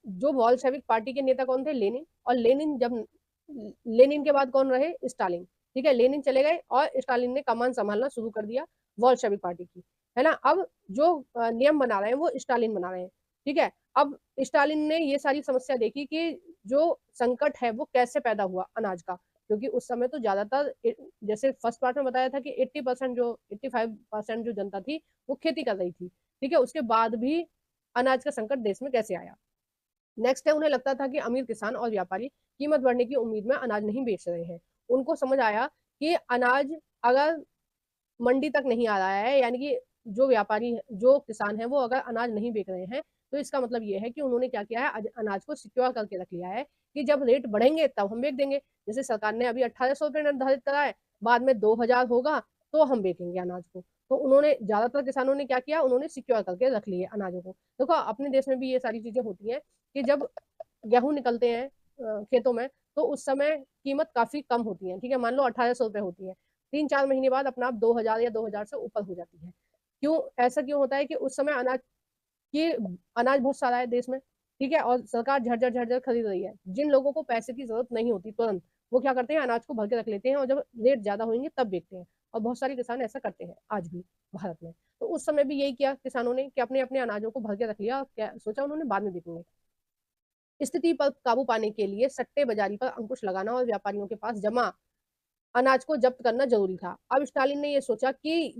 जो बोल्शेविक पार्टी के नेता कौन थे, लेनिन, और लेनिन के बाद कौन रहे, स्टालिन, ठीक है। लेनिन चले गए और स्टालिन ने कमान संभालना शुरू कर दिया बोल्शेविक पार्टी की, है ना। अब जो नियम बना रहे हैं वो स्टालिन बना रहे हैं, ठीक है। अब स्टालिन ने ये सारी समस्या देखी कि जो संकट है वो कैसे पैदा हुआ अनाज का, क्योंकि उस समय तो ज्यादातर जैसे फर्स्ट पार्ट में बताया था कि 80% जो 85% जो जनता थी वो खेती कर रही थी, ठीक है। उसके बाद भी अनाज का संकट देश में कैसे आया। नेक्स्ट है, उन्हें लगता था कि अमीर किसान और व्यापारी कीमत बढ़ने की उम्मीद में अनाज नहीं बेच रहे हैं। उनको समझ आया कि अनाज अगर मंडी तक नहीं आ रहा है, यानी कि जो व्यापारी जो किसान है वो अगर अनाज नहीं बेच रहे हैं, तो इसका मतलब ये है कि उन्होंने क्या किया है, अनाज को सिक्योर करके रख लिया है कि जब रेट बढ़ेंगे तब हम बेच देंगे। जैसे सरकार ने अभी 1800 रुपये निर्धारित करा है, बाद में 2000 होगा तो हम बेचेंगे अनाज को। तो उन्होंने ज्यादातर किसानों ने क्या किया, उन्होंने सिक्योर करके रख लिए अनाजों को। देखो अपने देश में भी ये सारी चीजें होती हैं कि जब गेहूं निकलते हैं खेतों में, तो उस समय कीमत काफी कम होती है, ठीक है, मान लो 1800 रुपये होती है, 3-4 महीने बाद अपना आप 2000 या 2000 से ऊपर हो जाती है। क्यों, ऐसा क्यों होता है कि उस समय अनाज बहुत सारा है देश में, ठीक है, और सरकार झरझर झरझर खरीद रही है। जिन लोगों को पैसे की जरूरत नहीं होती तुरंत, वो क्या करते हैं, अनाज को भर के रख लेते हैं, और जब रेट ज्यादा होंगे तब बेचते हैं। और बहुत सारे किसान ऐसा करते हैं आज भी भारत में। तो उस समय भी यही किया किसानों ने कि अपने अपने अनाजों को भर के रख लिया, और क्या सोचा उन्होंने, बाद में बेचेंगे। स्थिति पर काबू पाने के लिए सट्टे बाजारी पर अंकुश लगाना और व्यापारियों के पास जमा अनाज को जब्त करना जरूरी था। अब स्टालिन ने ये सोचा कि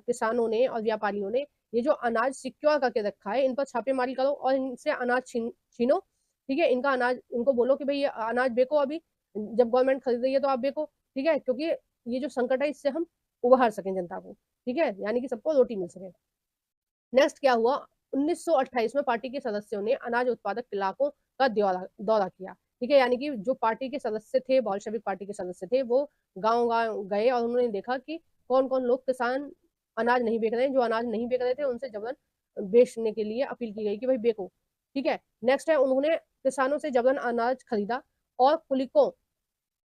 किसानों ने और व्यापारियों ने ये जो अनाज सिक्योर करके रखा है, इन पर छापेमारी करो और इनसे अनाज छीनो, ठीक है। इनका अनाज, इनको बोलो कि भाई ये अनाज बेको, अभी जब गवर्नमेंट खरीद रही है तो आप बेको, ठीक है, क्योंकि ये जो संकट है इससे हम उबार सकें जनता को, ठीक है, यानी कि सबको रोटी मिल सके। नेक्स्ट क्या हुआ, 1928 में पार्टी के सदस्यों ने अनाज उत्पादक इलाकों का दौरा किया, ठीक है, यानी कि जो पार्टी के सदस्य थे, बोल्शेविक पार्टी के सदस्य थे, वो गांव गांव गए और उन्होंने देखा कि कौन कौन लोग किसान अनाज नहीं बेच रहे हैं। जो अनाज नहीं बेच रहे थे उनसे जबरन बेचने के लिए अपील की गई कि भाई बेचो, ठीक है। नेक्स्ट है, उन्होंने किसानों से जबरन अनाज खरीदा और कुलिकों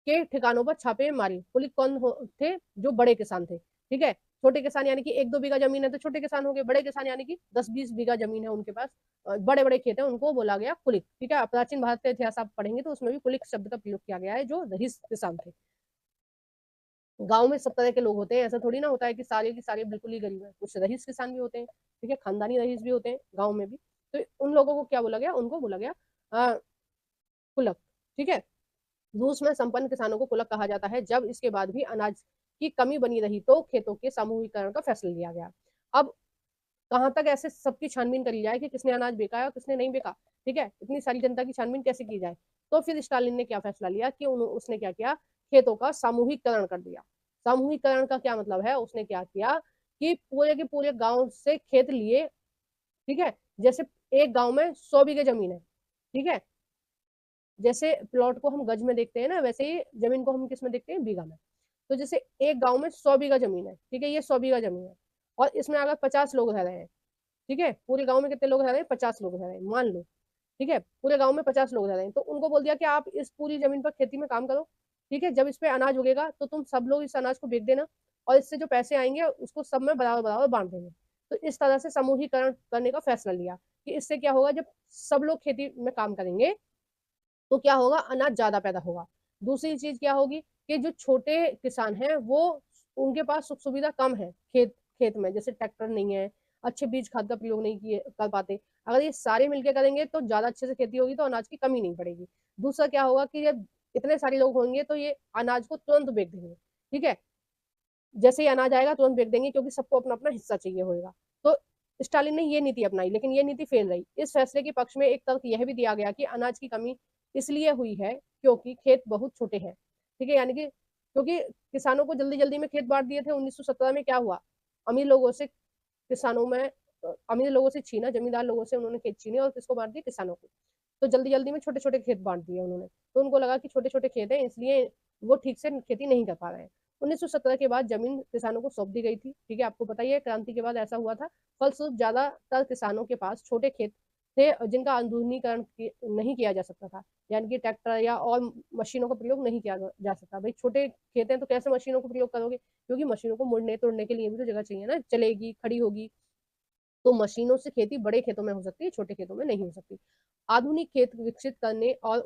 के ठिकानों पर छापे मारे। कुलिक कौन थे, जो बड़े किसान थे, ठीक है। छोटे किसान यानी कि 1-2 बीघा जमीन है तो छोटे किसान हो गए, बड़े किसान यानी कि 10-20 बीघा जमीन है उनके पास, बड़े बड़े खेत है, उनको बोला गया कुलिक, ठीक है। प्राचीन भारत का इतिहास आप पढ़ेंगे तो उसमें भी कुलिक शब्द का प्रयोग किया गया है, जो रईस किसान थे। गांव में सब तरह के लोग होते हैं, ऐसा थोड़ी ना होता है कि सारे के सारे बिल्कुल ही गरीब है, कुछ रईस किसान भी होते हैं, ठीक है, खानदानी रईस भी होते हैं गाँव में भी। तो उन लोगों को क्या बोला गया, उनको बोला गया कुलक, ठीक है। रूस में संपन्न किसानों को कुलक कहा जाता है। जब इसके बाद भी अनाज की कमी बनी रही तो खेतों के सामूहिकरण का फैसला लिया गया। अब कहाँ तक ऐसे सबकी छानबीन करी जाए कि किसने अनाज बेचा है और किसने नहीं बेचा, ठीक है, इतनी सारी जनता की छानबीन कैसे की जाए। तो फिर स्टालिन ने क्या फैसला लिया कि उसने क्या किया, खेतों का सामूहिकरण कर दिया। सामूहिकरण का क्या मतलब है, उसने क्या किया कि पूरे के पूरे गांव से खेत लिए, ठीक है। जैसे एक गांव में 100 बीघे जमीन है, ठीक है, जैसे प्लॉट को हम गज में देखते हैं ना, वैसे ही जमीन को हम किस में देखते हैं, बीघा में। तो जैसे एक गांव में 100 बीघा जमीन है, ठीक है, ये 100 बीघा जमीन है, और इसमें अगर 50 लोग रह रहे हैं, ठीक है, पूरे गांव में कितने लोग रह रहे हैं, 50 लोग रह रहे हैं मान लो, ठीक है, पूरे गांव में 50 लोग रह रहे हैं, तो उनको बोल दिया कि आप इस पूरी जमीन पर खेती में काम करो, ठीक है। जब इस पे अनाज उगेगा तो तुम सब लोग इस अनाज को बेच देना, और इससे जो पैसे आएंगे उसको सब में बराबर बराबर बांट देंगे। तो इस तरह से समूहीकरण करने का फैसला लिया कि इससे क्या होगा, जब सब लोग खेती में काम करेंगे तो क्या होगा, अनाज ज्यादा पैदा होगा। दूसरी चीज क्या होगी कि जो छोटे किसान हैं वो, उनके पास सुख सुविधा कम है, खेत खेत में जैसे ट्रैक्टर नहीं है, अच्छे बीज खाद का प्रयोग नहीं किए कर पाते। अगर ये सारे मिलके करेंगे तो ज्यादा अच्छे से खेती होगी, तो अनाज की कमी नहीं पड़ेगी। दूसरा क्या होगा कि जब इतने सारे लोग होंगे तो ये अनाज को तुरंत बेच देंगे। ठीक है, जैसे ही अनाज आएगा तुरंत बेच देंगे, क्योंकि सबको अपना अपना हिस्सा चाहिए होगा। तो स्टालिन ने ये नीति अपनाई, लेकिन ये नीति फेल रही। इस फैसले के पक्ष में एक तर्क यह भी दिया गया कि अनाज की कमी इसलिए हुई है क्योंकि खेत बहुत छोटे हैं। ठीक है, यानी कि क्योंकि किसानों को जल्दी जल्दी में खेत बांट दिए थे। 1917 में क्या हुआ, अमीर लोगों से किसानों में अमीर लोगों से छीना, जमींदार लोगों से उन्होंने खेत छीने और किसको बांट दिए, किसानों को। तो जल्दी जल्दी में छोटे छोटे खेत बांट दिए उन्होंने। तो उनको लगा कि छोटे छोटे खेत हैं, इसलिए वो ठीक से खेती नहीं कर पा रहे हैं। 1917 के बाद जमीन किसानों को सौंप दी गई थी। ठीक है, आपको पता ही है क्रांति के बाद ऐसा हुआ था। फलस्वरूप ज्यादातर किसानों के पास छोटे खेत थे जिनका आधुनिकीकरण नहीं किया जा सकता था, यानी कि ट्रैक्टर या और मशीनों का प्रयोग नहीं किया जा सकता। भाई छोटे खेत हैं तो कैसे मशीनों का प्रयोग करोगे, क्योंकि मशीनों को मुड़ने तोड़ने के लिए भी तो जगह चाहिए ना, चलेगी, खड़ी होगी। तो मशीनों से खेती बड़े खेतों में हो सकती है, छोटे खेतों में नहीं हो सकती। आधुनिक खेत विकसित करने और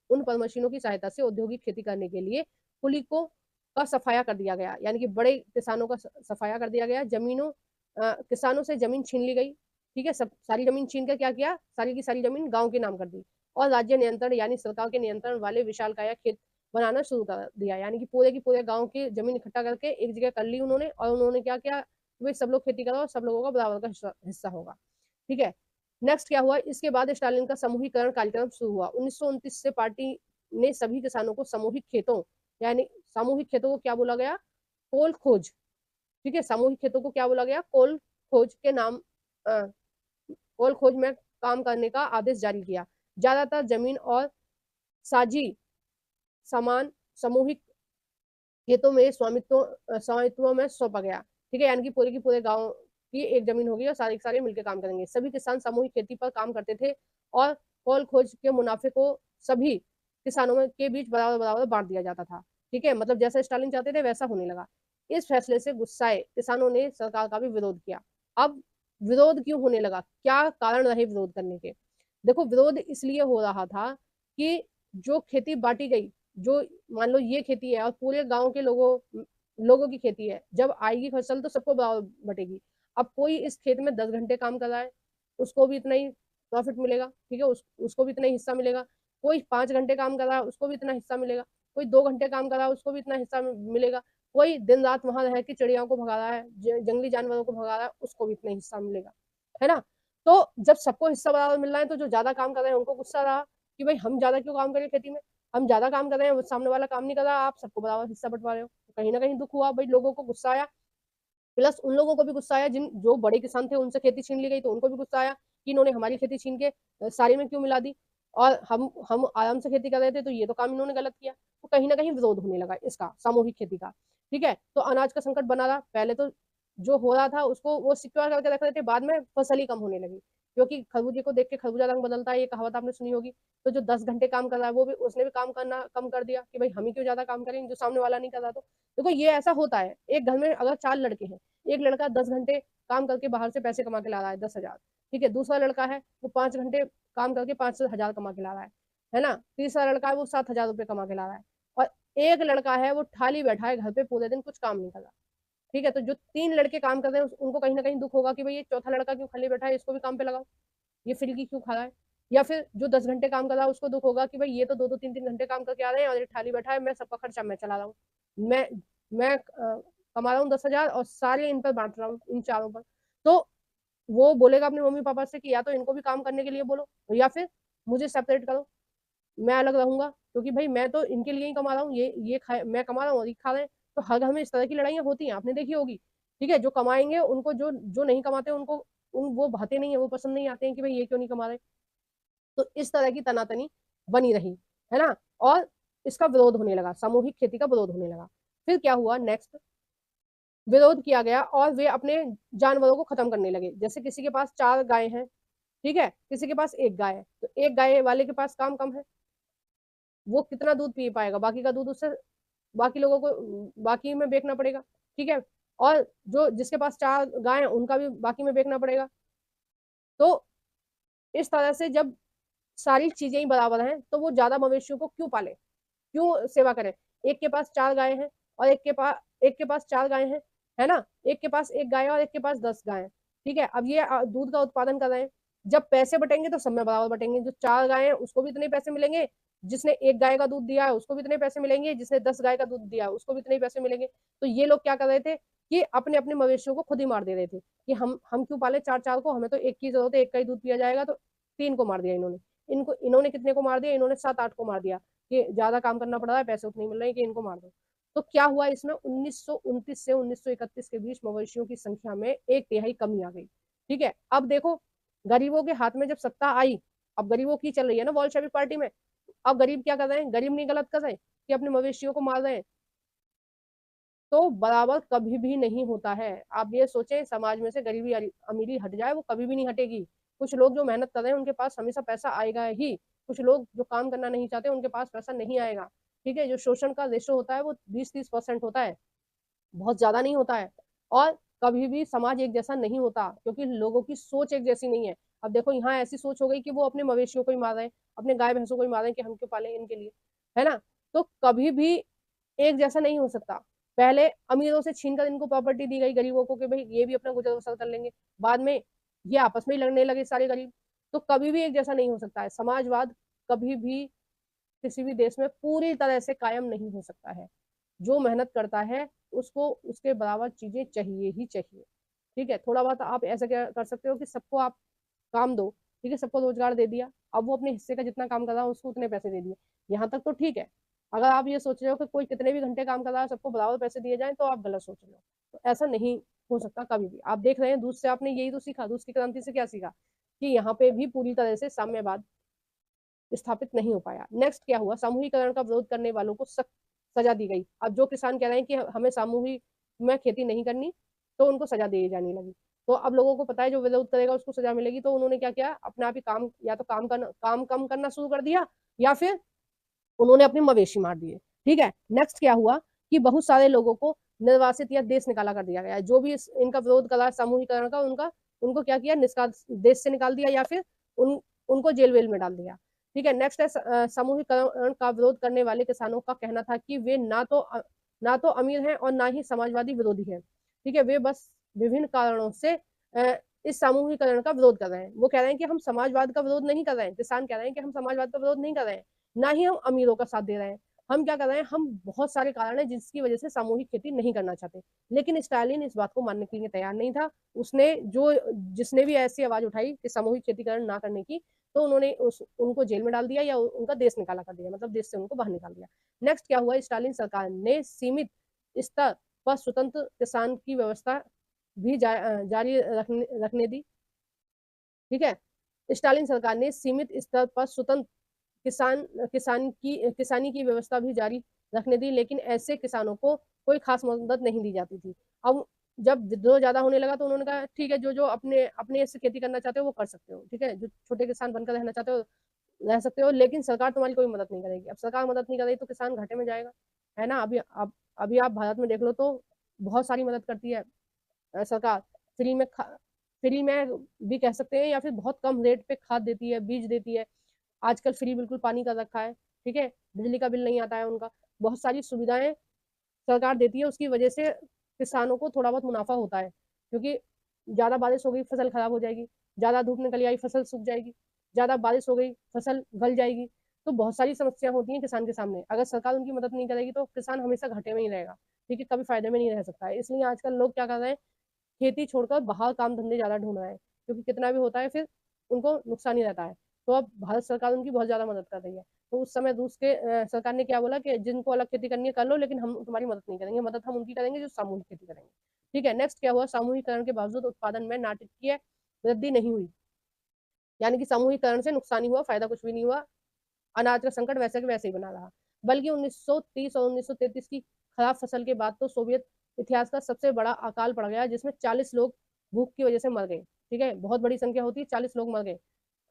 उन पर मशीनों की सहायता से औद्योगिक खेती करने के लिए कुलीकों का सफाया कर दिया गया, यानी कि बड़े किसानों का सफाया कर दिया गया। किसानों से जमीन छीन ली गई। ठीक है, सब सारी जमीन छीन कर क्या किया, सारी की सारी जमीन गांव के नाम कर दी और राज्य नियंत्रण यानी सरकार के नियंत्रण वाले विशालकाय खेत बनाना शुरू कर दिया, यानी कि पूरे की पूरे गांव की जमीन इकट्ठा करके एक जगह कर ली उन्होंने। और उन्होंने क्या किया, वे सब लोग खेती करो और सब लोगों का बराबर का हिस्सा होगा। ठीक है, नेक्स्ट क्या हुआ, इसके बाद स्टालिन का समूहीकरण कार्यक्रम शुरू हुआ। 1929 से पार्टी ने सभी किसानों को सामूहिक खेतों, यानी सामूहिक खेतों को क्या बोला गया, कोल खोज। ठीक है, सामूहिक खेतों को क्या बोला गया, कोल खोज के नाम कोल खोज में काम करने का आदेश जारी किया। ज्यादातर जमीन और साझी सामान सामूहिक खेतों में स्वामित्व में सौंपा गया। ठीक है, यानी कि पूरे की पूरे गांव की एक जमीन होगी और सारे के सारे मिलकर काम करेंगे। सभी किसान सामूहिक खेती पर काम करते थे और खोल खोज के मुनाफे को सभी किसानों में के बीच बराबर बराबर बांट दिया जाता था। ठीक है, मतलब जैसा स्टालिन चाहते थे वैसा होने लगा। इस फैसले से गुस्साए किसानों ने सरकार का भी विरोध किया। अब विरोध क्यों होने लगा, क्या कारण रहे विरोध करने के। देखो, विरोध इसलिए हो रहा था कि जो खेती बांटी गई, जो मान लो ये खेती है और पूरे गांव के लोगों की खेती है, जब आएगी फसल तो सबको बराबर बटेगी। अब कोई इस खेत में 10 घंटे काम कर रहा है, उसको भी इतना ही प्रॉफिट मिलेगा। ठीक है, उसको भी इतना ही हिस्सा मिलेगा। कोई 5 घंटे काम कर रहा है, उसको भी इतना हिस्सा मिलेगा। कोई 2 घंटे काम कर रहा है, उसको भी इतना हिस्सा मिलेगा। कोई दिन रात वहां रह के चिड़ियाओं को भगा रहा है, जंगली जानवरों को भगा रहा है, उसको भी इतना हिस्सा मिलेगा, है ना। तो जब सबको हिस्सा बराबर मिल रहा है तो जो ज्यादा काम कर रहे हैं उनको गुस्सा रहा कि भाई हम ज्यादा क्यों काम करें खेती में, हम ज्यादा काम कर रहे हैं, सामने वाला काम नहीं कर रहा, आप सबको बराबर हिस्सा बंटवा रहे हो। तो कहीं ना कहीं दुख हुआ भाई, लोगों को गुस्सा आया। प्लस उन लोगों को भी गुस्सा आया जिन जो बड़े किसान थे, उनसे खेती छीन ली गई तो उनको भी गुस्सा आया कि इन्होंने हमारी खेती छीन के सारी में क्यों मिला दी, और हम आराम से खेती कर रहे थे तो ये तो काम इन्होंने गलत किया। तो कहीं ना कहीं विरोध होने लगा इसका, सामूहिक खेती का। ठीक है, तो अनाज का संकट बना रहा। पहले तो जो हो रहा था उसको वो सिक्योर करके रख रहे थे, बाद में फसल ही कम होने लगी, क्योंकि खरबूजे को देख के खरबूजा रंग बदलता है, ये कहावत आपने सुनी होगी। तो जो 10 घंटे काम कर रहा है वो भी उसने भी काम करना कम कर दिया कि भाई हम ही क्यों ज्यादा काम करें, जो सामने वाला नहीं कर रहा। तो देखो ये ऐसा होता है, एक घर में अगर 4 लड़के हैं, एक लड़का 10 घंटे काम करके बाहर से पैसे कमा के ला रहा है 10,000। ठीक है, दूसरा लड़का है वो 5 घंटे काम करके 5,000 कमा के ला रहा है ना। तीसरा लड़का है वो 7,000 रुपये कमा के ला रहा है। और एक लड़का है वो खाली बैठा है घर पे, पूरे दिन कुछ काम नहीं कर रहा। ठीक है, तो जो 3 लड़के काम कर रहे हैं उनको कहीं ना कहीं दुख होगा कि भाई ये चौथा लड़का क्यों खाली बैठा है, इसको भी काम पे लगाओ, ये फिरकी क्यों खा रहा है। या फिर जो 10 घंटे काम कर रहा है उसको दुख होगा कि भाई ये तो 2-2 3-3 घंटे काम करके आ रहे हैं और ये खाली बैठा है, मैं सबका खर्चा मैं चला रहा हूँ, मैं कमा रहा हूँ 10,000 और सारे इन पर बांट रहा हूँ, इन चारों पर। तो वो बोलेगा अपने मम्मी पापा से कि या तो इनको भी काम करने के लिए बोलो या फिर मुझे सेपरेट करो, मैं अलग रहूंगा, क्योंकि भाई मैं तो इनके लिए ही कमा रहा हूँ, ये खाए, मैं कमा रहा हूँ और ये खा रहे हैं। तो हर घर में इस तरह की लड़ाइयाँ होती हैं, आपने देखी होगी। ठीक है, जो कमाएंगे उनको, जो जो नहीं कमाते उनको वो भाते नहीं है, वो पसंद नहीं आते हैं कि भाई ये क्यों नहीं कमा रहे। तो इस तरह की तनातनी बनी रही, है ना। और इसका विरोध होने लगा, सामूहिक खेती का विरोध होने लगा। फिर क्या हुआ, नेक्स्ट विरोध किया गया और वे अपने जानवरों को खत्म करने लगे। जैसे किसी के पास 4 गाय हैं, ठीक है, किसी के पास 1 गाय है, तो 1 गाय वाले के पास काम कम है, वो कितना दूध पी पाएगा, बाकी का दूध उससे बाकी लोगों को बाकी में बेचना पड़ेगा। ठीक है, और जो जिसके पास 4 गाय हैं उनका भी बाकी में बेचना पड़ेगा। तो इस तरह से जब सारी चीजें ही बराबर हैं तो वो ज्यादा मवेशियों को क्यों पाले, क्यों सेवा करें। एक के पास 4 गाय हैं और एक के पास 4 गाय हैं, है ना। एक के पास 1 गाय और एक के पास 10 गाय। ठीक है, अब ये दूध का उत्पादन कर रहे हैं, जब पैसे बटेंगे तो सब में बराबर बटेंगे, जो 4 गाय हैं उसको भी इतने पैसे मिलेंगे जिसने एक गाय का दूध दिया है उसको भी इतने पैसे मिलेंगे, जिसने 10 गाय का दूध दिया है उसको भी इतने ही पैसे मिलेंगे। तो ये लोग क्या कर रहे थे कि अपने अपने मवेशियों को खुद ही मार दे रहे थे कि हम क्यों पाले चार चार को, हमें तो एक की जरूरत है, एक का ही दूध पिया जाएगा। तो 3 को मार दिया इन्होंने। इनको इन्होंने कितने को मार दिया, इन्होंने 7-8 को मार दिया कि ज्यादा काम करना पड़ रहा है, पैसे उतने मिल रहे हैं कि इनको मार दो। तो क्या हुआ इसमें, 1929 से 1931 के बीच मवेशियों की संख्या में 1/3 कमी आ गई। ठीक है, अब देखो गरीबों के हाथ में जब सत्ता आई, अब गरीबों की चल रही है ना बोल्शेविक पार्टी में। अब गरीब क्या कर रहे हैं, गरीब नहीं गलत कर रहे हैं कि अपने मवेशियों को मार रहे हैं। तो बराबर कभी भी नहीं होता है। आप ये सोचें, समाज में से गरीबी अमीरी हट जाए, वो कभी भी नहीं हटेगी। कुछ लोग जो मेहनत कर रहे हैं उनके पास हमेशा पैसा आएगा ही, कुछ लोग जो काम करना नहीं चाहते उनके पास पैसा नहीं आएगा। ठीक है, जो शोषण का रेशो होता है वो 20-30% होता है, बहुत ज्यादा नहीं होता है। और कभी भी समाज एक जैसा नहीं होता, क्योंकि लोगों की सोच एक जैसी नहीं है। अब देखो यहाँ ऐसी सोच हो गई कि वो अपने मवेशियों को ही मार रहे हैं, अपने गाय भैंसों को ही मार रहे हैं कि हम क्यों पाले इनके लिए, है ना। तो कभी भी एक जैसा नहीं हो सकता। पहले अमीरों से छीनकर इनको प्रॉपर्टी दी गई गरीबों को कि भाई ये भी अपना गुजर बसर कर लेंगे, बाद में ये आपस में ही लड़ने लगे सारे गरीब। तो कभी भी एक जैसा नहीं हो सकता है। समाजवाद कभी भी किसी भी देश में पूरी तरह से कायम नहीं हो सकता है। जो मेहनत करता है उसको उसके बराबर चीजें चाहिए ही चाहिए। ठीक है, थोड़ा बहुत आप ऐसा क्या कर सकते हो कि सबको आप काम दो, ठीक है, सबको रोजगार दे दिया, अब वो अपने हिस्से का जितना काम कर रहा है उसको उतने पैसे दे दिए, यहाँ तक तो ठीक है। अगर आप ये सोच रहे हो कि कोई कितने भी घंटे काम कर रहा है सबको बराबर पैसे दिए जाए, तो आप गलत सोच रहे हो। तो ऐसा नहीं हो सकता कभी भी। आप देख रहे हैं दूध से आपने यही तो सीखा, दूध की क्रांति से क्या सीखा कि यहाँ पे भी पूरी तरह से साम्यवाद स्थापित नहीं हो पाया। नेक्स्ट क्या हुआ, सामूहिकरण का विरोध करने वालों को सख्त सजा दी गई। अब जो किसान कह रहे हैं कि हमें सामूहिक में खेती नहीं करनी, तो उनको सजा दी जाने लगी। तो अब लोगों को पता है जो विरोध करेगा उसको सजा मिलेगी, तो उन्होंने क्या किया, अपने आप ही काम, या तो काम कम करना शुरू कर दिया, या फिर उन्होंने अपने मवेशी मार दिए। ठीक है, नेक्स्ट क्या हुआ कि बहुत सारे लोगों को निर्वासित या देश निकाला कर दिया गया। जो भी इनका विरोध करा सामूहिकरण का, उनका उनको क्या किया, देश से निकाल दिया, या फिर उनको जेल वेल में डाल दिया। ठीक है, नेक्स्ट है सामूहिकरण का विरोध करने वाले किसानों का कहना था कि वे ना तो अमीर हैं और ना ही समाजवादी विरोधी हैं। ठीक है, वे बस विभिन्न कारणों से इस सामूहिकरण का विरोध कर रहे हैं। वो कह रहे हैं कि हम समाजवाद का विरोध नहीं कर रहे हैं, किसान कह रहे हैं कि हम समाजवाद का विरोध नहीं कर रहे हैं, ना ही हम अमीरों का साथ दे रहे हैं। हम क्या कर रहे हैं, हम बहुत सारे कारण है जिसकी वजह से सामूहिक खेती नहीं करना चाहते। लेकिन स्टालिन इस बात को मानने के लिए तैयार नहीं था। उसने जो जिसने भी ऐसी आवाज उठाई कि सामूहिक खेतीकरण ना करने की, तो उन्होंने उनको जेल में डाल दिया या उनका देश निकाला कर दिया, मतलब देश से उनको बाहर निकाल दिया। नेक्स्ट क्या हुआ, स्टालिन सरकार ने सीमित स्तर पर स्वतंत्र किसान की व्यवस्था भी जारी रखने दी। ठीक है, स्टालिन सरकार ने सीमित स्तर पर स्वतंत्र किसानी की व्यवस्था भी जारी रखने दी, लेकिन ऐसे किसानों को कोई खास मदद नहीं दी जाती थी। अब जब विद्रोह ज्यादा होने लगा तो उन्होंने कहा ठीक है, जो जो अपने अपने से खेती करना चाहते हो वो कर सकते हो, ठीक है, जो छोटे किसान बनकर रहना चाहते हो रह सकते हो, लेकिन सरकार तुम्हारी कोई मदद नहीं करेगी। अब सरकार मदद नहीं करेगी तो किसान घाटे में जाएगा, है ना। अभी आप भारत में देख लो तो बहुत सारी मदद करती है सरकार। फ्री में फ्री में भी कह सकते हैं, या फिर बहुत कम रेट पे खाद देती है, बीज देती है। आजकल फ्री बिल्कुल पानी का रखा है। ठीक है, बिजली का बिल नहीं आता है उनका, बहुत सारी सुविधाएं सरकार देती है। उसकी वजह से किसानों को थोड़ा बहुत मुनाफा होता है, क्योंकि ज्यादा बारिश हो गई फसल खराब हो जाएगी, ज्यादा धूप निकल आई फसल सूख जाएगी, ज्यादा बारिश हो गई फसल गल जाएगी। तो बहुत सारी समस्या होती है किसान के सामने। अगर सरकार उनकी मदद नहीं करेगी तो किसान हमेशा घाटे में ही रहेगा, ठीक है, कभी फायदे में नहीं रह सकता है। इसलिए आजकल लोग क्या कर रहे हैं, खेती छोड़कर बाहर काम धंधे ज्यादा ढूंढ रहे हैं, क्योंकि कितना भी होता है फिर उनको नुकसान ही रहता है। तो अब भारत सरकार उनकी बहुत ज्यादा मदद कर रही है। तो उस समय रूस के सरकार ने क्या बोला कि जिनको अलग खेती करनी है कर लो, लेकिन हम तुम्हारी मदद नहीं करेंगे, मदद हम उनकी करेंगे जो सामूहिक खेती करेंगे। ठीक है, नेक्स्ट क्या हुआ, सामूहिकरण के बावजूद उत्पादन में नाटकीय वृद्धि नहीं हुई, यानी कि सामूहिकरण से नुकसान ही हुआ, फायदा कुछ भी नहीं हुआ। अनाज का संकट वैसे के वैसे ही बना रहा। बल्कि 1930 और 1933 की खराब फसल के बाद तो सोवियत इतिहास का सबसे बड़ा अकाल पड़ गया, जिसमें 40 लोग भूख की वजह से मर गए। ठीक है, बहुत बड़ी संख्या होती है, 40 लोग मर गए।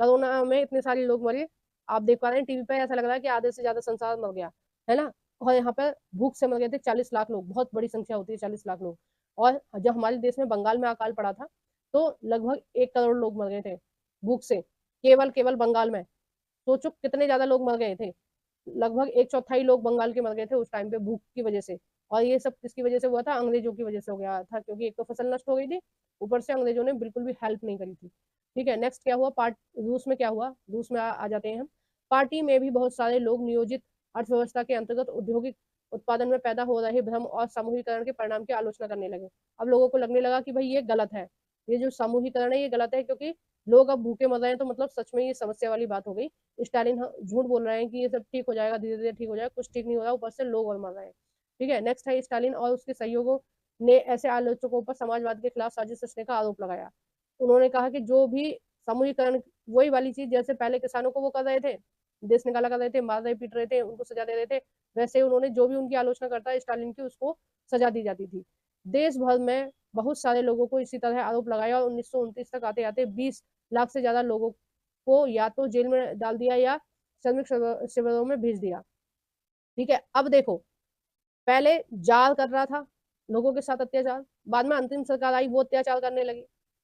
कोरोना में इतने सारे लोग मरे, आप देख पा रहे हैं टीवी पे, ऐसा लग रहा है कि आधे से ज्यादा संसार मर गया, है ना। और यहाँ पर भूख से मर गए थे 40 लाख लोग, बहुत बड़ी संख्या होती है 40 लाख लोग। और जब हमारे देश में बंगाल में अकाल पड़ा था, तो लगभग 1 करोड़ लोग मर गए थे भूख से, केवल केवल बंगाल में। सोचो कितने ज्यादा लोग मर गए थे, लगभग 1/4 लोग बंगाल के मर गए थे उस टाइम पे भूख की वजह से। और ये सब किसकी वजह से हुआ था, अंग्रेजों की वजह से हो गया था, क्योंकि एक तो फसल नष्ट हो गई थी, ऊपर से अंग्रेजों ने बिल्कुल भी हेल्प नहीं करी थी। ठीक है, नेक्स्ट क्या हुआ पार्ट, रूस में क्या हुआ, रूस में आ जाते हैं हम। पार्टी में भी बहुत सारे लोग नियोजित अर्थव्यवस्था के अंतर्गत औद्योगिक उत्पादन में पैदा हो रहे भ्रम और समूहीकरण के परिणाम की आलोचना करने लगे। अब लोगों को लगने लगा कि भाई ये गलत है, ये जो समूहीकरण है ये गलत है, क्योंकि लोग अब भूखे मर रहे हैं, तो मतलब सच में ये समस्या वाली बात हो गई। स्टालिन झूठ बोल रहे हैं कि ये सब ठीक हो जाएगा, धीरे धीरे ठीक हो जाएगा, कुछ ठीक नहीं हो रहा, ऊपर से लोग और मर रहे हैं। ठीक है, नेक्स्ट है स्टालिन और उसके सहयोगियों ने ऐसे आलोचकों पर समाजवाद के खिलाफ साजिश रचने का आरोप लगाया। उन्होंने कहा कि जो भी समूहीकरण, वही वाली चीज जैसे पहले किसानों को वो कर रहे थे, देश निकाला कर रहे थे, मार रहे पीट रहे थे, उनको सजा दे रहे थे, वैसे उन्होंने जो भी उनकी आलोचना करता है स्टालिन की, उसको सजा दी जाती थी। देश भर में बहुत सारे लोगों को इसी तरह आरोप लगाया और 1929 तक आते आते 20 लाख से ज्यादा लोगों को या तो जेल में डाल दिया या श्रमिक शिविरों में भेज दिया। ठीक है, अब देखो, पहले जाल कर रहा था लोगों के साथ अत्याचार, बाद में अंतरिम सरकार आई, वो अत्याचार करने लगी।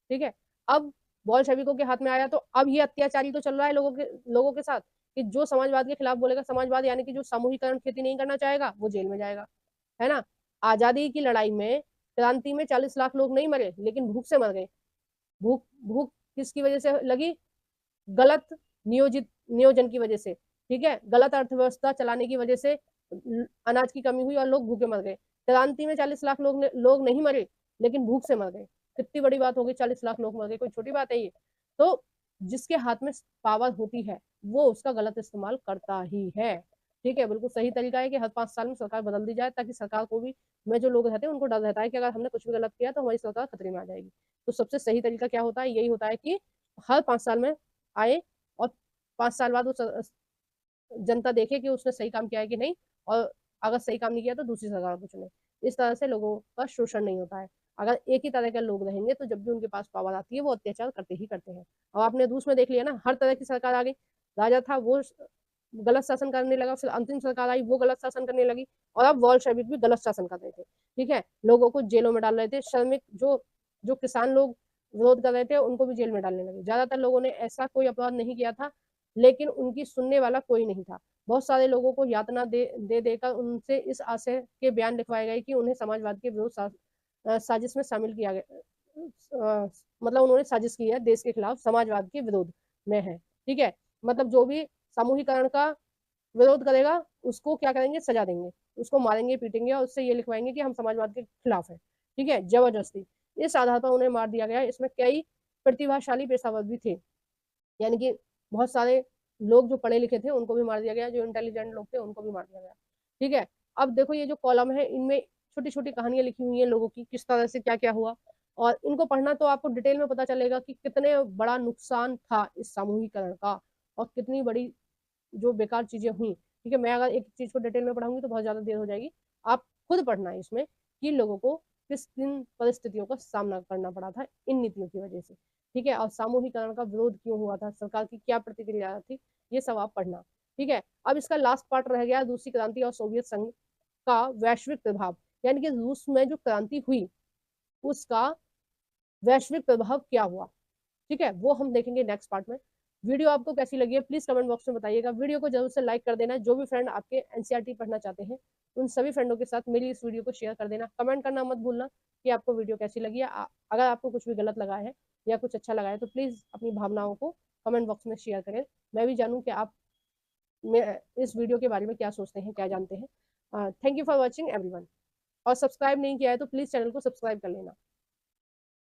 ठीक है, अब बॉल्शेविकों के हाथ में आया, तो अब ये अत्याचारी तो चल रहा है लोगों के साथ, कि जो समाजवाद के खिलाफ बोलेगा, समाजवाद यानी कि जो सामूहिकरण खेती नहीं करना चाहेगा वो जेल में जाएगा, है ना। आजादी की लड़ाई में, क्रांति में 40 लाख लोग नहीं मरे, लेकिन भूख से मर गए। भूख भूख किसकी वजह से लगी? गलत नियोजन की वजह से। ठीक है, गलत अर्थव्यवस्था चलाने की वजह से अनाज की कमी हुई और लोग भूखे मर गए। क्रांति में 40 लाख लोग नहीं मरे, लेकिन भूख से मर गए। कितनी बड़ी बात होगी, 40 लाख लोग मर गए, कोई छोटी बात है ये? तो जिसके हाथ में पावर होती है वो उसका गलत इस्तेमाल करता ही है। ठीक है, बिल्कुल सही तरीका है कि हर 5 साल में सरकार बदल दी जाए, ताकि सरकार को भी, में जो लोग रहते हैं उनको डर रहता है कि अगर हमने कुछ भी गलत किया तो हमारी सरकार खतरे में आ जाएगी। तो सबसे सही तरीका क्या होता है? यही होता है कि हर 5 साल में आए और 5 साल बाद वो जनता देखे कि उसने सही काम किया है कि नहीं, और अगर सही काम नहीं किया तो दूसरी सरकार को चुने। इस तरह से लोगों का शोषण नहीं होता है। अगर एक ही तरह के लोग रहेंगे तो जब भी उनके पास पावर आती है वो अत्याचार करते ही करते हैं। और आपने रूस में देख लिया ना, हर तरह की सरकार आ गई, राजा था वो गलत शासन करने लगा, फिर अंतिम सरकार आई वो गलत शासन करने लगी, और अब वॉल्शेविक भी गलत शासन कर रहे थे। ठीक है, लोगों को जेलों में डाल रहे थे, श्रमिक जो जो किसान लोग विरोध कर रहे थे उनको भी जेल में डालने लगे। ज्यादातर लोगों ने ऐसा कोई अपराध नहीं किया था, लेकिन उनकी सुनने वाला कोई नहीं था। बहुत सारे लोगों को यातना दे देकर उनसे इस आशय के बयान लिखवाए गए कि उन्हें समाजवाद के विरोध साजिश में शामिल किया गया, मतलब उन्होंने साजिश की है देश के खिलाफ, समाजवाद के विरोध में है। ठीक है, मतलब जो भी सामूहिकरण का विरोध करेगा उसको क्या करेंगे? सजा देंगे, उसको मारेंगे पीटेंगे और उससे ये लिखवाएंगे कि हम समाजवाद के खिलाफ है। ठीक है, जबरदस्ती इस आधार पर उन्हें मार दिया गया। इसमें कई प्रतिभाशाली पेशावर भी थे, यानी कि बहुत सारे लोग जो पढ़े लिखे थे उनको भी मार दिया गया, जो इंटेलिजेंट लोग थे उनको भी मार दिया गया। ठीक है, अब देखो ये जो कॉलम है इनमें छोटी छोटी कहानियां लिखी हुई हैं लोगों की, किस तरह से क्या क्या हुआ, और इनको पढ़ना तो आपको डिटेल में पता चलेगा कि कितने बड़ा नुकसान था इस सामूहिकरण का, और कितनी बड़ी जो बेकार चीजें हुई। ठीक है, मैं अगर एक चीज को डिटेल में पढ़ाऊंगी तो बहुत ज्यादा देर हो जाएगी। आप खुद पढ़ना है इसमें कि लोगों को किस किन परिस्थितियों का सामना करना पड़ा था इन नीतियों की वजह से। ठीक है, और सामूहिकरण का विरोध क्यों हुआ था, सरकार की क्या प्रतिक्रिया थी, ये सब आप पढ़ना। ठीक है, अब इसका लास्ट पार्ट रह गया रूसी क्रांति और सोवियत संघ का वैश्विक प्रभाव, यानी कि रूस में जो क्रांति हुई उसका वैश्विक प्रभाव क्या हुआ। ठीक है, वो हम देखेंगे नेक्स्ट पार्ट में। वीडियो आपको कैसी लगी है प्लीज कमेंट बॉक्स में बताइएगा। वीडियो को जरूर से लाइक कर देना। जो भी फ्रेंड आपके एनसीईआरटी पढ़ना चाहते हैं उन सभी फ्रेंडों के साथ मेरी इस वीडियो को शेयर कर देना। कमेंट करना मत भूलना कि आपको वीडियो कैसी लगी है। अगर आपको कुछ भी गलत लगा है या कुछ अच्छा लगा है तो प्लीज अपनी भावनाओं को कमेंट बॉक्स में शेयर करें, मैं भी जानूं कि आप इस वीडियो के बारे में क्या सोचते हैं, क्या जानते हैं। Thank you for watching everyone. और सब्सक्राइब नहीं किया है तो प्लीज चैनल को सब्सक्राइब कर लेना।